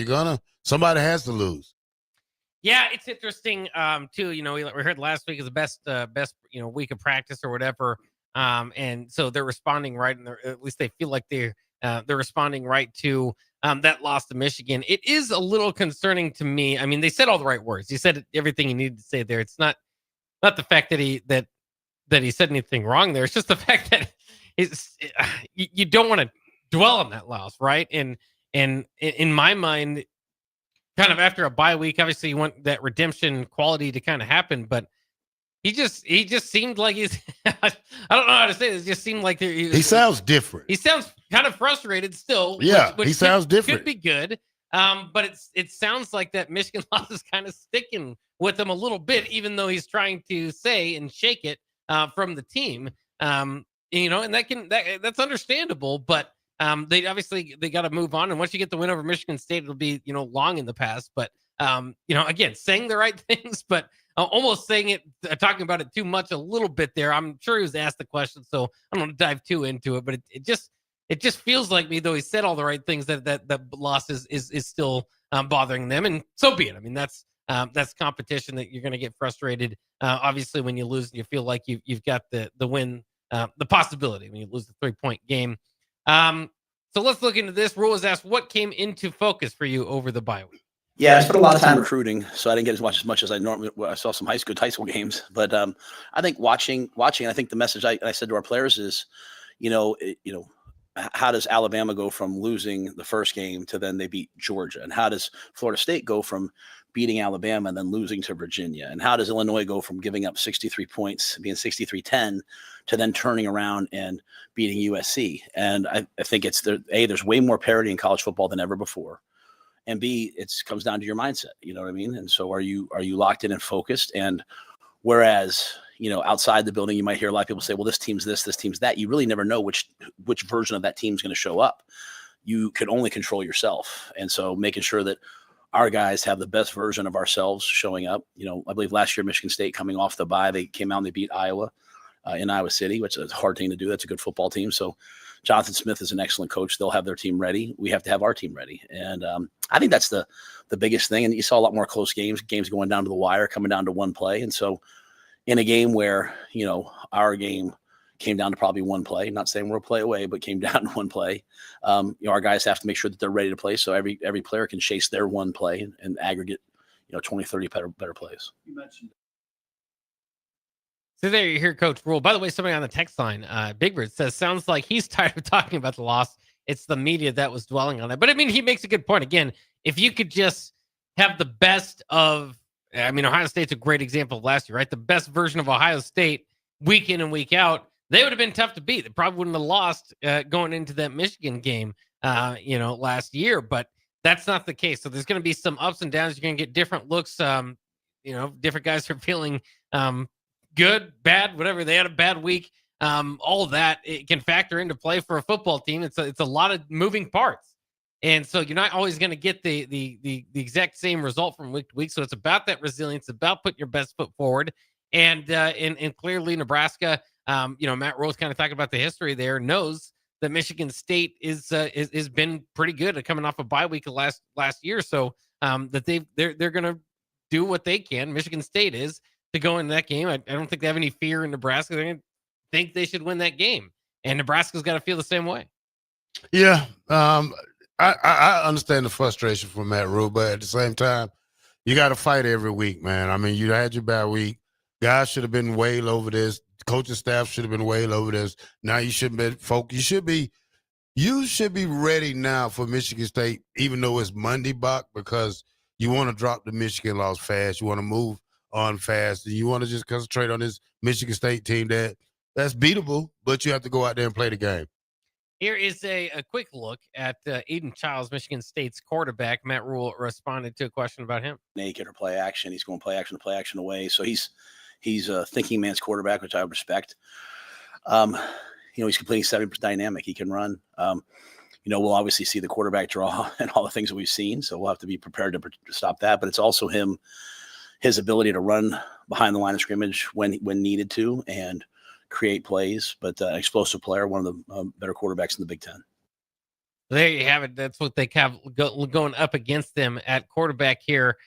Somebody has to lose. Yeah, it's interesting too. We heard last week is the best week of practice or whatever, and so they're responding right, and at least they feel like they're responding right to that loss to Michigan. It is a little concerning to me. I mean, they said all the right words. He said everything he needed to say there. It's not the fact that he said anything wrong there. It's just the fact that you don't want to dwell on that loss, right? And in my mind, kind of after a bye week, obviously you want that redemption quality to kind of happen, but he just seemed like he's I don't know how to say this. It just seemed like he sounds different. He sounds kind of frustrated still. Yeah, which he sounds different. Could be good. But it sounds like that Michigan loss is kind of sticking with him a little bit, even though he's trying to say and shake it from the team. And that's understandable, but they got to move on. And once you get the win over Michigan State, it'll be, long in the past, but again, saying the right things, but almost saying it, talking about it too much a little bit there. I'm sure he was asked the question, so I don't want to dive too into it, but it just feels like me, though he said all the right things, that the loss is still bothering them, and so be it. I mean, that's competition that you're going to get frustrated. Obviously, when you lose and you feel like you've got the win the possibility when you lose the 3-point game. So let's look into this. Rule was asked, what came into focus for you over the bye week? Yeah, I spent a lot of time recruiting, so I didn't get as much as I normally. I saw some high school games, but I think watching. I think the message I said to our players is, how does Alabama go from losing the first game to then they beat Georgia, and how does Florida State go from beating Alabama and then losing to Virginia, and how does Illinois go from giving up 63 points, being 63-10, to then turning around and beating USC? And I think it's there's way more parity in college football than ever before. And B, it comes down to your mindset. You know what I mean? And so are you locked in and focused? And whereas, outside the building, you might hear a lot of people say, well, this team's this team's that. You really never know which version of that team's going to show up. You can only control yourself. And so making sure that our guys have the best version of ourselves showing up. I believe last year, Michigan State coming off the bye, they came out and they beat Iowa in Iowa City, which is a hard thing to do. That's a good football team. So Jonathan Smith is an excellent coach. They'll have their team ready. We have to have our team ready. And I think that's the biggest thing. And you saw a lot more close games going down to the wire, coming down to one play. And so in a game where, our game came down to probably one play, not saying we're a play away, but came down to one play, our guys have to make sure that they're ready to play. So every player can chase their one play and aggregate, 20, 30 better plays. You mentioned. So there you hear Coach Rule. By the way, somebody on the text line, Big Bird, says, sounds like he's tired of talking about the loss. It's the media that was dwelling on it. But I mean, he makes a good point. Again, if you could just have the best of, Ohio State's a great example of last year, right? The best version of Ohio State week in and week out, they would have been tough to beat. They probably wouldn't have lost going into that Michigan game, last year. But that's not the case. So there's going to be some ups and downs. You're going to get different looks. Different guys are feeling good, bad, whatever. They had a bad week. All of that, it can factor into play for a football team. It's a lot of moving parts. And so you're not always going to get the exact same result from week to week. So it's about that resilience, about putting your best foot forward. And clearly Nebraska, Matt Rose kind of talking about the history there, knows that Michigan State is been pretty good at coming off a bye week last year. So that they're going to do what they can. Michigan State is to go into that game. I don't think they have any fear in Nebraska. They're going to think they should win that game. And Nebraska's got to feel the same way. Yeah. I understand the frustration from Matt Rule, but at the same time, you got to fight every week, man. I mean, you had your bad week. Guys should have been way over this. Coaching staff should have been way over this. Now you should be focused. You should be ready now for Michigan State, even though it's Monday, Bock, because you want to drop the Michigan loss fast. You want to move on fast, and you want to just concentrate on this Michigan State team that's beatable, but you have to go out there and play the game. Here is a quick look at Aiden Childs, Michigan State's quarterback. Matt Rule responded to a question about him. Naked or play action. He's going play action away. So he's a thinking man's quarterback, which I respect. He's completely 70% dynamic. He can run. We'll obviously see the quarterback draw and all the things that we've seen. So we'll have to be prepared to stop that. But it's also his ability to run behind the line of scrimmage when needed to and create plays. But explosive player, one of the better quarterbacks in the Big Ten. There you have it. That's what they have going up against them at quarterback here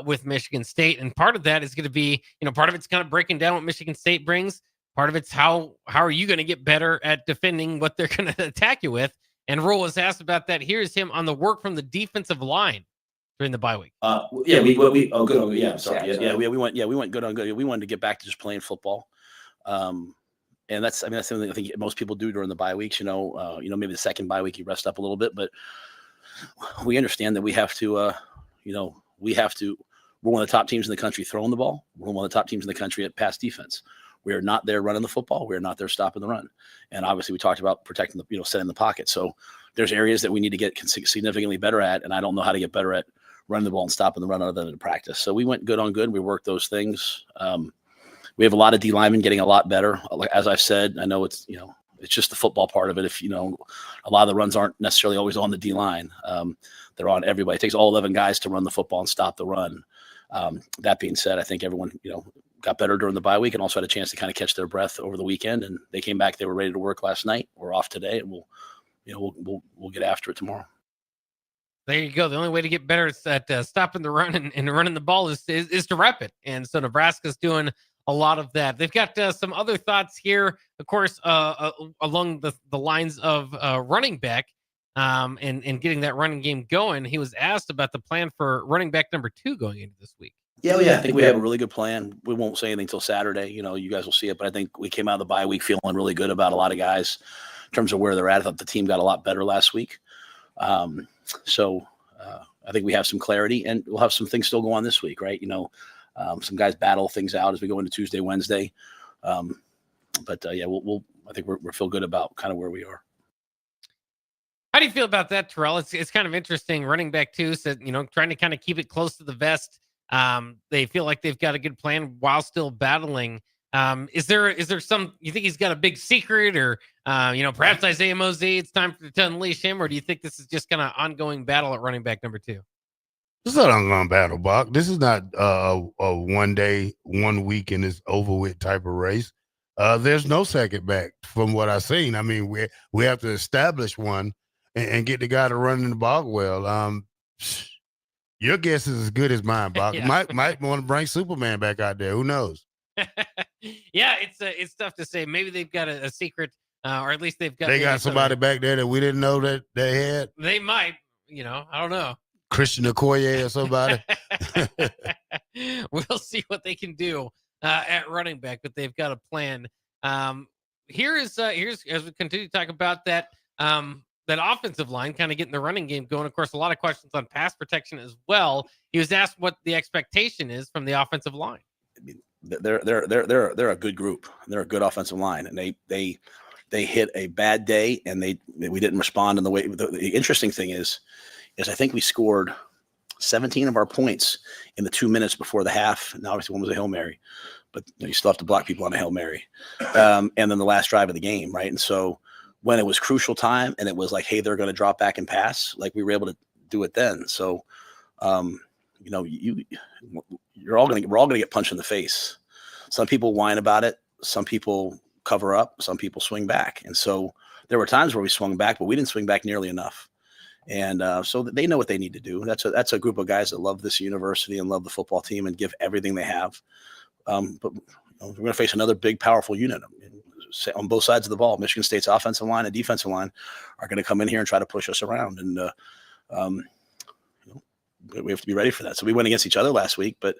with Michigan State. And part of that is going to be, part of it's kind of breaking down what Michigan State brings. Part of it's how are you going to get better at defending what they're going to attack you with? And Rule was asked about that. Here's him on the work from the defensive line during the bye week. We went good on good. We wanted to get back to just playing football. And that's something I think most people do during the bye weeks, maybe the second bye week, you rest up a little bit, but we understand that we have to, we're one of the top teams in the country throwing the ball. We're one of the top teams in the country at pass defense. We are not there running the football. We are not there stopping the run. And obviously we talked about protecting setting the pocket. So there's areas that we need to get significantly better at. And I don't know how to get better at running the ball and stopping the run other than in practice. So we went good on good. We worked those things. We have a lot of D linemen getting a lot better. As I've said, I know it's just the football part of it. If, a lot of the runs aren't necessarily always on the D line. They're on everybody. It takes all 11 guys to run the football and stop the run. That being said, I think everyone, got better during the bye week and also had a chance to kind of catch their breath over the weekend. And they came back. They were ready to work last night. We're off today, and we'll get after it tomorrow. There you go. The only way to get better at stopping the run and running the ball is to rep it. And so Nebraska's doing a lot of that. They've got some other thoughts here, of course, along the lines of running back and getting that running game going. He was asked about the plan for running back number 2 going into this week. Yeah, I think we have a really good plan. We won't say anything until Saturday. You guys will see it, but I think we came out of the bye week feeling really good about a lot of guys in terms of where they're at. I thought the team got a lot better last week. So I think we have some clarity, and we'll have some things still go on this week, right? Some guys battle things out as we go into Tuesday, Wednesday. But I think we feel good about kind of where we are. How do you feel about that, Terrell? It's kind of interesting. Running back 2 said, trying to kind of keep it close to the vest. They feel like they've got a good plan while still battling. Is there some, you think he's got a big secret, or, perhaps Isaiah Mosey, it's time to unleash him, or do you think this is just kind of ongoing battle at running back number 2? This is not an ongoing battle, Bock. This is not a 1 day, 1 week and it's over with type of race. There's no second back from what I've seen. I mean, we have to establish one and get the guy to run in the ball well. Your guess is as good as mine, Bock. Yeah. Might want to bring Superman back out there. Who knows? Yeah, it's tough to say. Maybe they've got a secret, or at least they've got. They got somebody back there that we didn't know that they had. They might, I don't know. Christian Okoye or somebody. We'll see what they can do at running back, but they've got a plan. Here's as we continue to talk about that offensive line, kind of getting the running game going. Of course, a lot of questions on pass protection as well. He was asked what the expectation is from the offensive line. I mean, they're a good group. They're a good offensive line, and they hit a bad day, and we didn't respond in the way. The interesting thing is I think we scored 17 of our points in the 2 minutes before the half. And obviously one was a Hail Mary, but you still have to block people on a Hail Mary. And then the last drive of the game, right? And so when it was crucial time and it was like, hey, they're going to drop back and pass, like we were able to do it then. So, we're all going to get punched in the face. Some people whine about it. Some people cover up. Some people swing back. And so there were times where we swung back, but we didn't swing back nearly enough. And so they know what they need to do. That's a group of guys that love this university and love the football team and give everything they have. But we're going to face another big, powerful unit on both sides of the ball. Michigan State's offensive line and defensive line are going to come in here and try to push us around. And we have to be ready for that. So we went against each other last week, but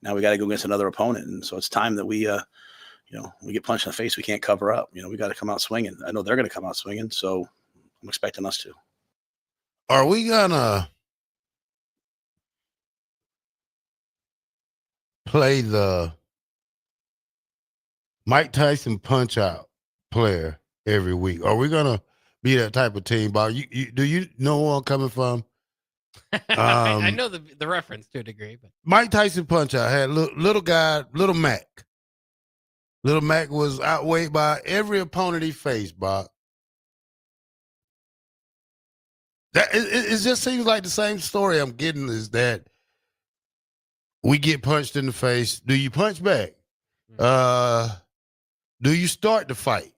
now we got to go against another opponent. And so it's time that we get punched in the face. We can't cover up. We got to come out swinging. I know they're going to come out swinging, so I'm expecting us to. Are we gonna play the Mike Tyson punch out player every week? Are we gonna be that type of team, Bob? Do you know where I'm coming from? I know the reference to a degree, but Mike Tyson punch out had little guy, little Mac. Little Mac was outweighed by every opponent he faced, Bob. It just seems like the same story I'm getting is that we get punched in the face. Do you punch back? Do you start the fight?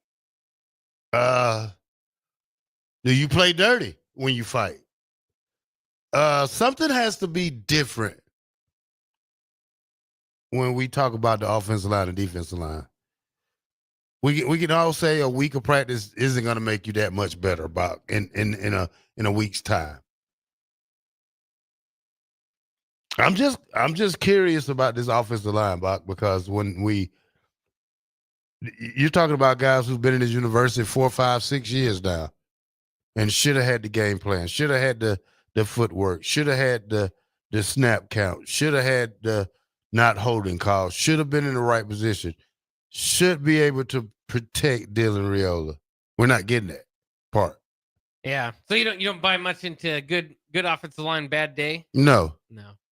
Do you play dirty when you fight? Something has to be different when we talk about the offensive line and defensive line. We can all say a week of practice isn't going to make you that much better about in a week's time. I'm just curious about this offensive line, Bock, because you're talking about guys who've been in this university 4, 5, 6 years now, and should have had the game plan, should have had the footwork, should have had the snap count, should have had the not holding call, should have been in the right position, should be able to protect Dylan Raiola. We're not getting that part. Yeah. So you don't buy much into good offensive line, bad day? No.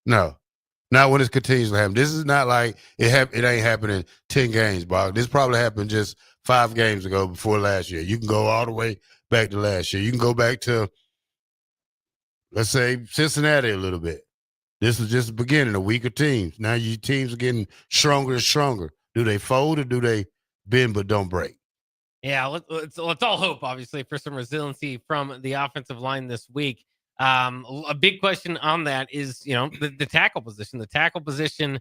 Not when it continues to happen. This is not like it ain't happening 10 games, Bob. This probably happened just 5 games ago before last year. You can go all the way back to last year. You can go back to, let's say, Cincinnati a little bit. This is just the beginning, a week of teams. Now your teams are getting stronger and stronger. Do they fold or do they bend but don't break? Yeah, let's all hope, obviously, for some resiliency from the offensive line this week. A big question on that is, the tackle position. The tackle position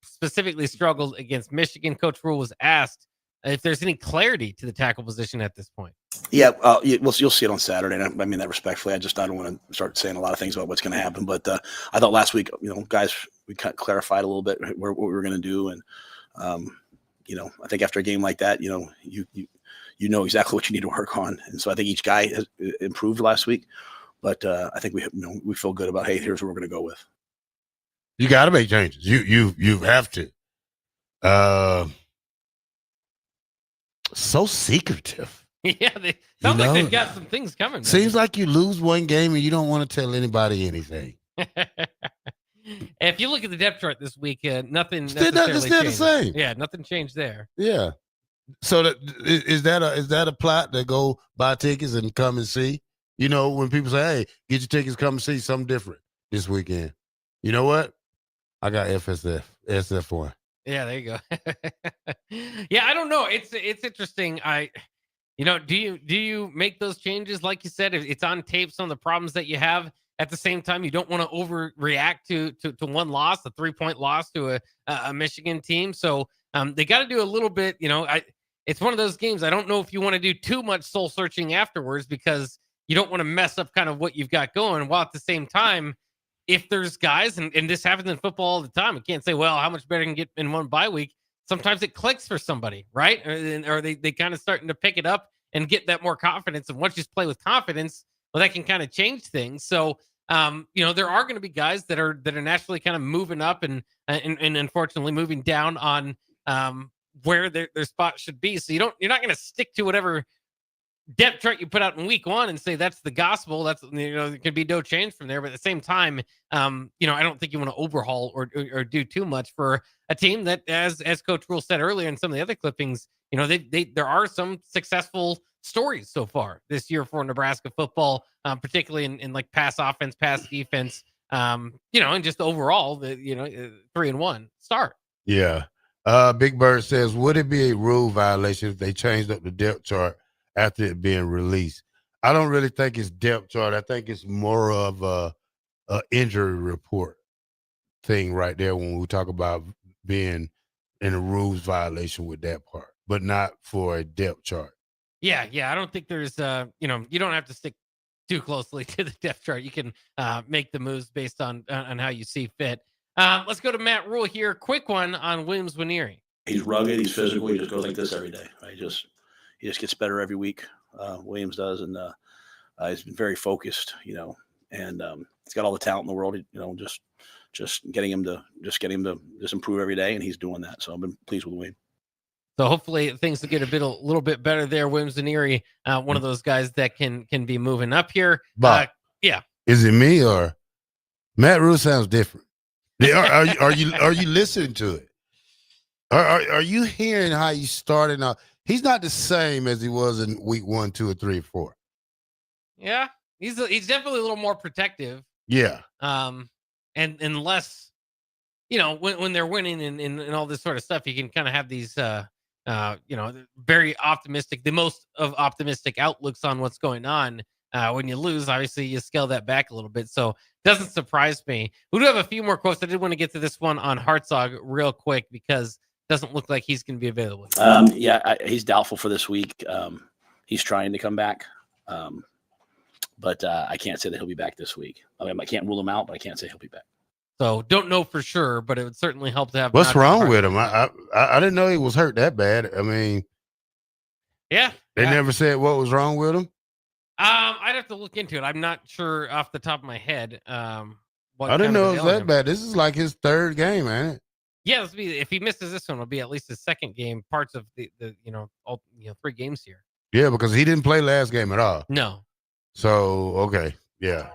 specifically struggled against Michigan. Coach Rule was asked if there's any clarity to the tackle position at this point. Yeah, you'll see it on Saturday. And I mean that respectfully. I don't want to start saying a lot of things about what's going to happen. But I thought last week, guys, we kind of clarified a little bit what we were going to do. And, I think after a game like that, you know exactly what you need to work on. And so I think each guy has improved last week. But I think we feel good about, hey, here's what we're going to go with. You got to make changes. You have to. So secretive. Yeah, they sound like they've got some things coming. Seems like you lose one game and you don't want to tell anybody anything. If you look at the depth chart this week, nothing Still necessarily the changed. same. Yeah, nothing changed there. Yeah. So is that a plot to go buy tickets and come and see? When people say, "Hey, get your tickets, come and see something different this weekend." You know what? I got SF1. Yeah, there you go. Yeah, I don't know. It's interesting. Do you make those changes? Like you said, it's on tape, some of the problems that you have. At the same time, you don't want to overreact to one loss, a 3-point loss to a Michigan team. So they got to do a little bit. It's one of those games. I don't know if you want to do too much soul searching afterwards, because you don't want to mess up kind of what you've got going. While at the same time, if there's guys, and this happens in football all the time, I can't say, well, how much better can get in one bye week. Sometimes it clicks for somebody, right? Or they kind of starting to pick it up and get that more confidence. And once you play with confidence, well, that can kind of change things. So, there are going to be guys that are naturally kind of moving up and unfortunately moving down on where their spot should be. So you're not going to stick to whatever depth chart you put out in week one and say that's the gospel. That's there can be no change from there. But at the same time, I don't think you want to overhaul or do too much for a team that, as Coach Rule said earlier in some of the other clippings, there are some successful stories so far this year for Nebraska football, particularly in like pass offense, pass defense, and just overall the 3-1 start. Yeah. Big Bird says, would it be a rule violation if they changed up the depth chart after it being released? I don't really think it's depth chart. I think it's more of a injury report thing right there when we talk about being in a rules violation with that part, but not for a depth chart. Yeah. I don't think there's you don't have to stick too closely to the depth chart. You can make the moves based on how you see fit. Let's go to Matt Rule here. Quick one on Williams Nwaneri. He's rugged. He's physical. He just goes like this every day. Right? He just gets better every week. Williams does, and he's been very focused. And he's got all the talent in the world. Just getting him to improve every day, and he's doing that. So I've been pleased with Williams. So hopefully things will get a little bit better there. Williams Nwaneri, one of those guys that can be moving up here. Bock, yeah. Is it me or Matt Rule sounds different? Are you listening to it? Are you hearing how he's starting out? He's not the same as he was in week 1, 2, or 3, or 4. Yeah, he's definitely a little more protective. Yeah. And less, when they're winning and all this sort of stuff, you can kind of have these, very optimistic, the most of optimistic outlooks on what's going on. When you lose, obviously you scale that back a little bit. So it doesn't surprise me. We do have a few more quotes. I did want to get to this one on Hartzog real quick because it doesn't look like he's going to be available. He's doubtful for this week. He's trying to come back. But I can't say that he'll be back this week. I can't rule him out, but I can't say he'll be back. So don't know for sure, but it would certainly help to have. What's wrong with him? I didn't know he was hurt that bad. I mean, yeah, they never said what was wrong with him. I'd have to look into it. I'm not sure off the top of my head. I didn't know it was that bad. This is like his third game, ain't it? Yeah, if he misses this one, it'll be at least his second game. Parts of the 3 games here. Yeah, because he didn't play last game at all. No. So okay, yeah.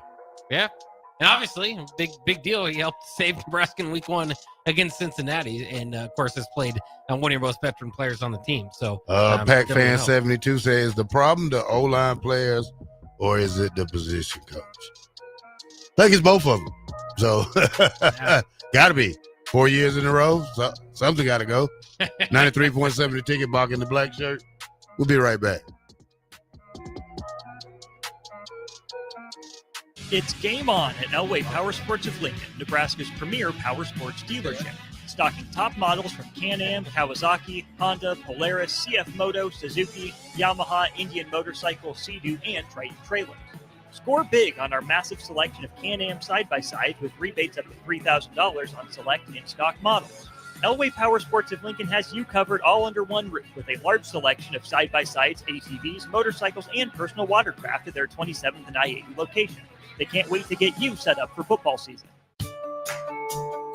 And obviously, big deal. He helped save Nebraska in week 1 against Cincinnati, and of course has played one of your most veteran players on the team. So, Pac Fan 72 says the problem the O-line players, or is it the position coach? I think it's both of them. So, got to be 4 years in a row. So, something got to go. 93.7 the ticket, Bock in the black shirt. We'll be right back. It's game on at Elway Power Sports of Lincoln, Nebraska's premier power sports dealership. stocking top models from Can-Am, Kawasaki, Honda, Polaris, CF Moto, Suzuki, Yamaha, Indian Motorcycle, Sea-Doo, and Triton trailers. Score big on our massive selection of Can-Am side-by-sides with rebates up to $3,000 on select in-stock models. Elway Power Sports of Lincoln has you covered all under one roof with a large selection of side-by-sides, ATVs, motorcycles, and personal watercraft at their 27th and I-80 location. They can't wait to get you set up for football season.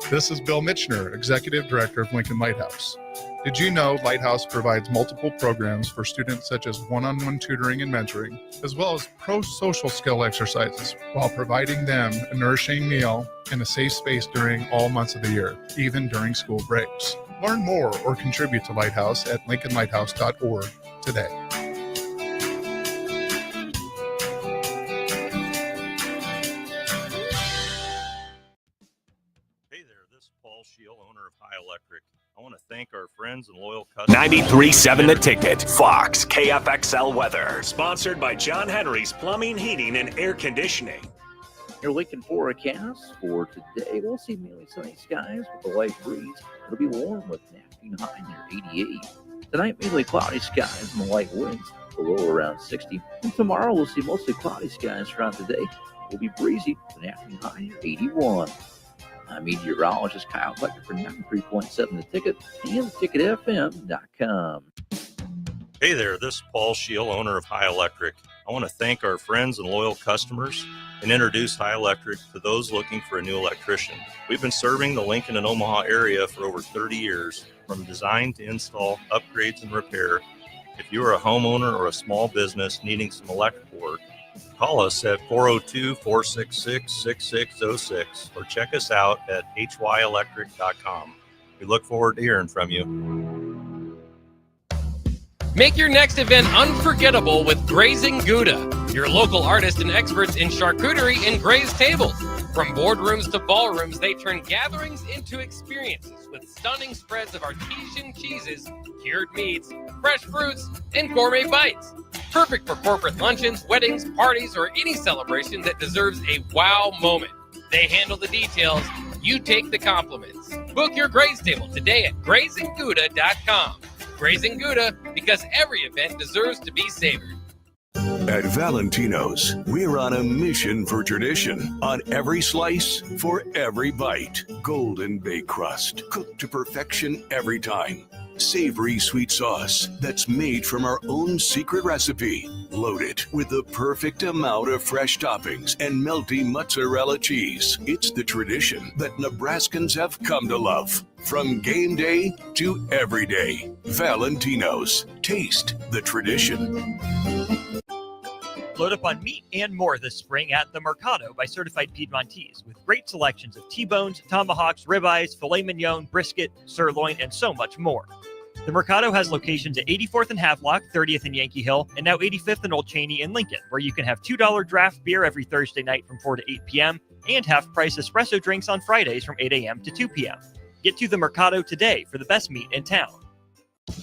This is Bill Mitchner, Executive Director of Lincoln Lighthouse. Did you know Lighthouse provides multiple programs for students such as one-on-one tutoring and mentoring, as well as pro-social skill exercises, while providing them a nourishing meal and a safe space during all months of the year, even during school breaks. Learn more or contribute to Lighthouse at lincolnlighthouse.org today. Owner of High Electric. I want to thank our friends and loyal customers. 93.7 The Ticket, Fox, KFXL weather. Sponsored by John Henry's Plumbing, Heating, and Air Conditioning. Your Lincoln forecast for today, we'll see mainly sunny skies with a light breeze. It'll be warm with an afternoon high near 88. Tonight, mainly cloudy skies and light winds, the low around 60. And tomorrow, we'll see mostly cloudy skies throughout the day. It'll be breezy with an afternoon high near 81. I'm meteorologist Kyle Fletcher for 93.7 The Ticket and theticketfm.com. Hey there, this is Paul Scheel, owner of High Electric. I want to thank our friends and loyal customers and introduce High Electric to those looking for a new electrician. We've been serving the Lincoln and Omaha area for over 30 years, from design to install, upgrades, and repair. If you are a homeowner or a small business needing some electrical work, call us at 402-466-6606 or check us out at hyelectric.com. We look forward to hearing from you. Make your next event unforgettable with Grazing Gouda, your local artists and experts in charcuterie and grazed tables. From boardrooms to ballrooms, they turn gatherings into experiences with stunning spreads of artesian cheeses, cured meats, fresh fruits, and gourmet bites. Perfect for corporate luncheons, weddings, parties, or any celebration that deserves a wow moment. They handle the details. You take the compliments. Book your graze table today at GrazingGouda.com. Grazing Gouda, because every event deserves to be savored. At Valentino's, we're on a mission for tradition. On every slice, for every bite. Golden baked crust, cooked to perfection every time. Savory sweet sauce that's made from our own secret recipe. Loaded with the perfect amount of fresh toppings and melty mozzarella cheese. It's the tradition that Nebraskans have come to love. From game day to every day. Valentino's. Taste the tradition. Load up on meat and more this spring at The Mercado by Certified Piedmontese, with great selections of T-bones, tomahawks, ribeyes, filet mignon, brisket, sirloin, and so much more. The Mercado has locations at 84th and Havelock, 30th and Yankee Hill, and now 85th and Old Cheney in Lincoln, where you can have $2 draft beer every Thursday night from 4 to 8 p.m. and half-price espresso drinks on Fridays from 8 a.m. to 2 p.m. Get to The Mercado today for the best meat in town.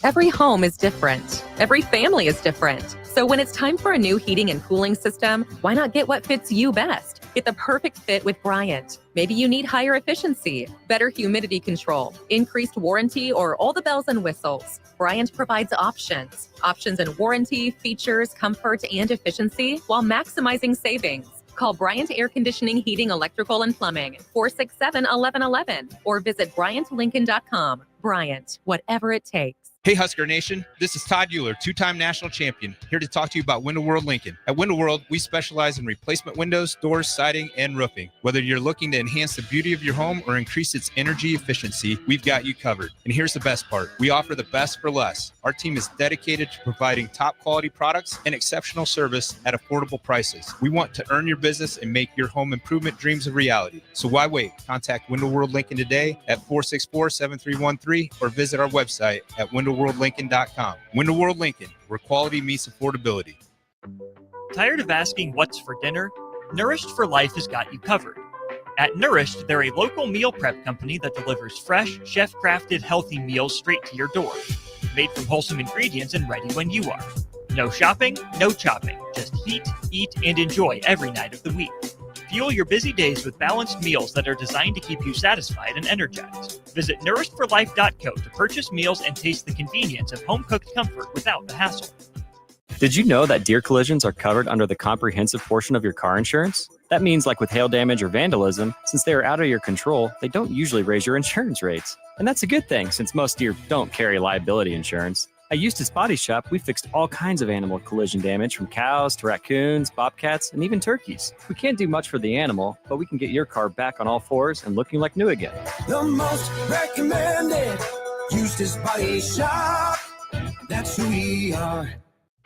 Every home is different. Every family is different. So when it's time for a new heating and cooling system, why not get what fits you best? Get the perfect fit with Bryant. Maybe you need higher efficiency, better humidity control, increased warranty, or all the bells and whistles. Bryant provides options in warranty, features, comfort, and efficiency while maximizing savings. Call Bryant Air Conditioning, Heating, Electrical, and Plumbing, 467-1111, or visit BryantLincoln.com. Bryant, whatever it takes. Hey Husker Nation, this is Todd Euler, two-time national champion, here to talk to you about Window World Lincoln. At Window World, we specialize in replacement windows, doors, siding, and roofing. Whether you're looking to enhance the beauty of your home or increase its energy efficiency, we've got you covered. And here's the best part. We offer the best for less. Our team is dedicated to providing top quality products and exceptional service at affordable prices. We want to earn your business and make your home improvement dreams a reality. So why wait? Contact Window World Lincoln today at 464-7313 or visit our website at WindowWorldLincoln.com. Window World Lincoln, where quality meets affordability. Tired of asking what's for dinner? Nourished for Life has got you covered. At Nourished, they're a local meal prep company that delivers fresh, chef-crafted, healthy meals straight to your door. Made from wholesome ingredients and ready when you are. No shopping, no chopping. Just heat, eat, and enjoy every night of the week. If Fuel your busy days with balanced meals that are designed to keep you satisfied and energized. Visit nourishedforlife.co to purchase meals and taste the convenience of home-cooked comfort without the hassle. Did you know that deer collisions are covered under the comprehensive portion of your car insurance? That means, like with hail damage or vandalism, since they are out of your control, they don't usually raise your insurance rates. And that's a good thing, since most deer don't carry liability insurance. At Eustace Body Shop, we fixed all kinds of animal collision damage, from cows to raccoons, bobcats, and even turkeys. We can't do much for the animal, but we can get your car back on all fours and looking like new again. The most recommended Eustace Body Shop. That's who we are.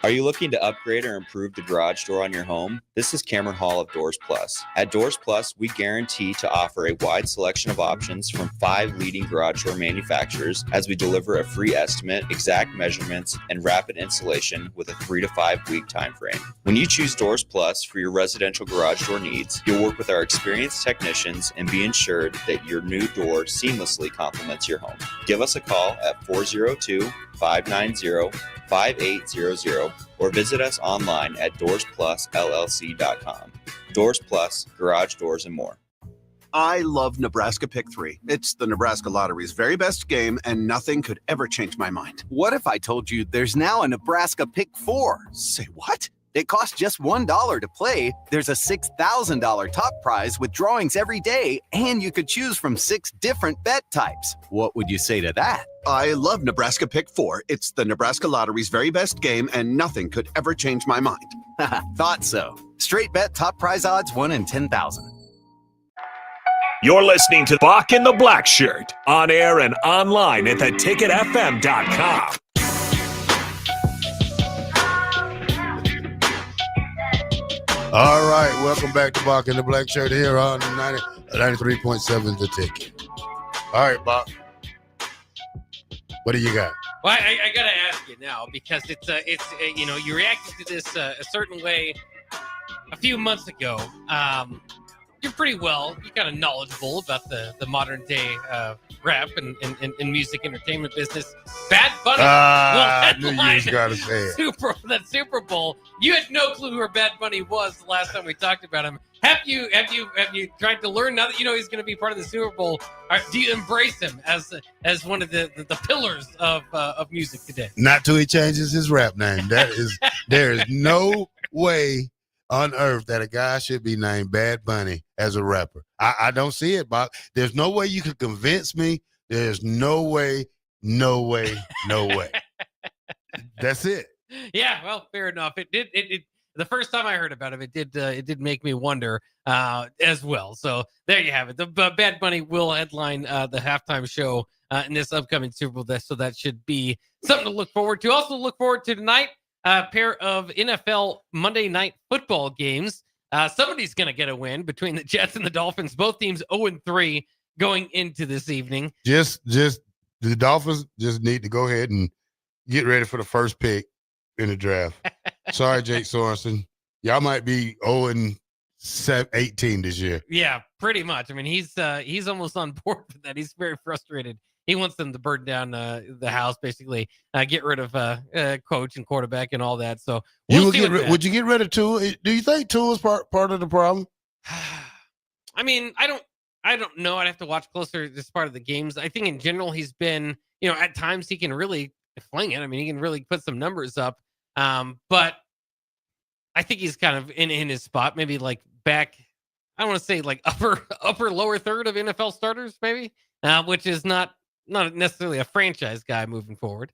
Are you looking to upgrade or improve the garage door on your home? This is Cameron Hall of Doors Plus. At Doors Plus, we guarantee to offer a wide selection of options from 5 leading garage door manufacturers as we deliver a free estimate, exact measurements, and rapid installation with a 3 to 5 week time frame. When you choose Doors Plus for your residential garage door needs, you'll work with our experienced technicians and be ensured that your new door seamlessly complements your home. Give us a call at 402-590-5800 or visit us online at doorsplusllc.com. Doors Plus, garage doors, and more. I love Nebraska Pick 3. It's the Nebraska Lottery's very best game, and nothing could ever change my mind. What if I told you there's now a Nebraska Pick 4? Say what? It costs just $1 to play. There's a $6,000 top prize with drawings every day, and you could choose from 6 different bet types. What would you say to that? I love Nebraska Pick 4. It's the Nebraska Lottery's very best game, and nothing could ever change my mind. Thought so. Straight bet top prize odds 1 in 10,000. You're listening to Bock and the Blackshirt, on air and online at theticketfm.com. All right, welcome back to Bock and the Blackshirt here on 93.7 The Ticket. All right, Bock. What do you got? Well, I gotta ask you now, because it's you know, you reacted to this a certain way a few months ago. You're pretty well, you're kind of knowledgeable about the modern day rap and music entertainment business. Bad Bunny I knew you was gonna say it. Super Bowl. You had no clue who Bad Bunny was the last time we talked about him. Have you tried to learn, now that you know he's going to be part of the Super Bowl? Do you embrace him as one of the pillars of music today? Not till he changes his rap name. There is no way on earth that a guy should be named Bad Bunny as a rapper. I don't see it, Bob. There's no way you could convince me. There's no way. That's it. Yeah, well, fair enough. It did. The first time I heard about him, it did make me wonder as well. So there you have it. The Bad Bunny will headline the halftime show in this upcoming Super Bowl. So that should be something to look forward to. Also look forward to tonight, a pair of NFL Monday Night Football games. Somebody's going to get a win between the Jets and the Dolphins. Both teams 0-3 going into this evening. Just the Dolphins just need to go ahead and get ready for the first pick in the draft. Sorry, Jake Sorensen. Y'all might be 0-18 this year. Yeah, pretty much. I mean, he's almost on board with that. He's very frustrated. He wants them to burn down the house, basically, get rid of coach and quarterback and all that. So would you get rid of Tua? Do you think Tua is part of the problem? I mean, I don't know. I'd have to watch closer this part of the games. I think in general he's been, at times he can really fling it. I mean, he can really put some numbers up. But I think he's kind of in his spot, maybe like back, I don't want to say like upper lower third of NFL starters, maybe, which is not necessarily a franchise guy moving forward.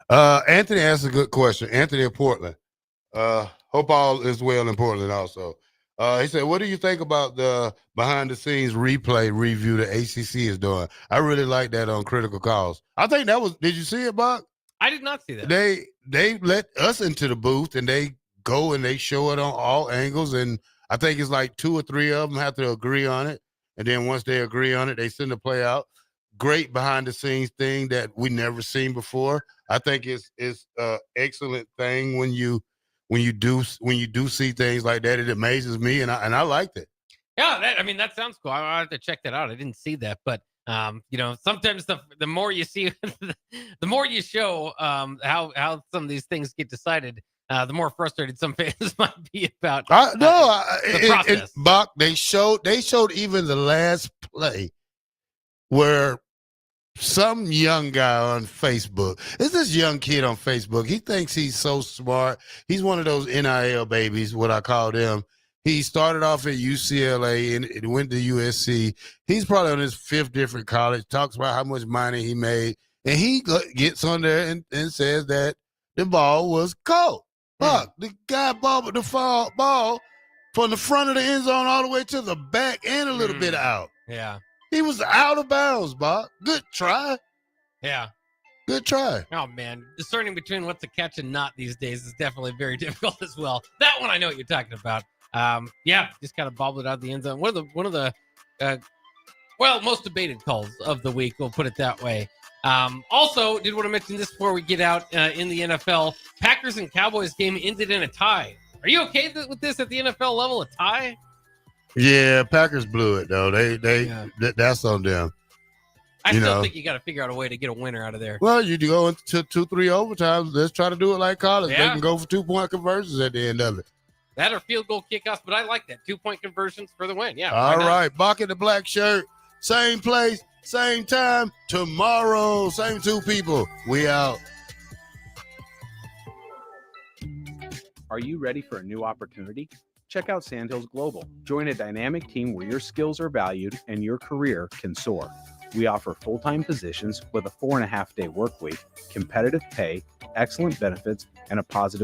Anthony asked a good question. Anthony of Portland. Hope all is well in Portland also. He said, what do you think about the behind-the-scenes replay review the ACC is doing? I really like that on Critical Calls. I think that was – did you see it, Bock? I did not see that. They let us into the booth, and they go and they show it on all angles, and I think it's like 2 or 3 of them have to agree on it, and then once they agree on it, they send the play out. Great behind-the-scenes thing that we never seen before. I think it's an excellent thing when you do see things like that. It amazes me, and I liked it. Yeah, that sounds cool. I'll have to check that out. I didn't see that, but sometimes the more you see, the more you show how some of these things get decided. the more frustrated some fans might be about the process. Bock, they showed even the last play where some young guy on Facebook, it's this young kid on Facebook. He thinks he's so smart. He's one of those NIL babies, what I call them. He started off at UCLA and went to USC. He's probably on his 5th different college, talks about how much money he made. And he gets on there and says that the ball was caught. Bock, the guy ball from the front of the end zone all the way to the back and a little bit out. Yeah. He was out of bounds, Bock. Good try. Yeah. Good try. Oh, man. Discerning between what's a catch and not these days is definitely very difficult as well. That one I know what you're talking about. Yeah, just kind of bobbled it out of the end zone. One of the most debated calls of the week, we'll put it that way. Also, did want to mention this before we get out in the NFL. Packers and Cowboys game ended in a tie. Are you okay with this at the NFL level, a tie? Yeah, Packers blew it though. That's on them. I still think you got to figure out a way to get a winner out of there. Well, you go into 2-3 overtimes. Let's try to do it like college. Yeah. They can go for 2-point conversions at the end of it. That or field goal kickoffs, but I like that 2-point conversions for the win. Yeah. All right, Bock in the black shirt, same place, same time tomorrow. Same 2 people. We out. Are you ready for a new opportunity? Check out Sandhills Global. Join a dynamic team where your skills are valued and your career can soar. We offer full-time positions with a 4.5-day work week, competitive pay, excellent benefits, and a positive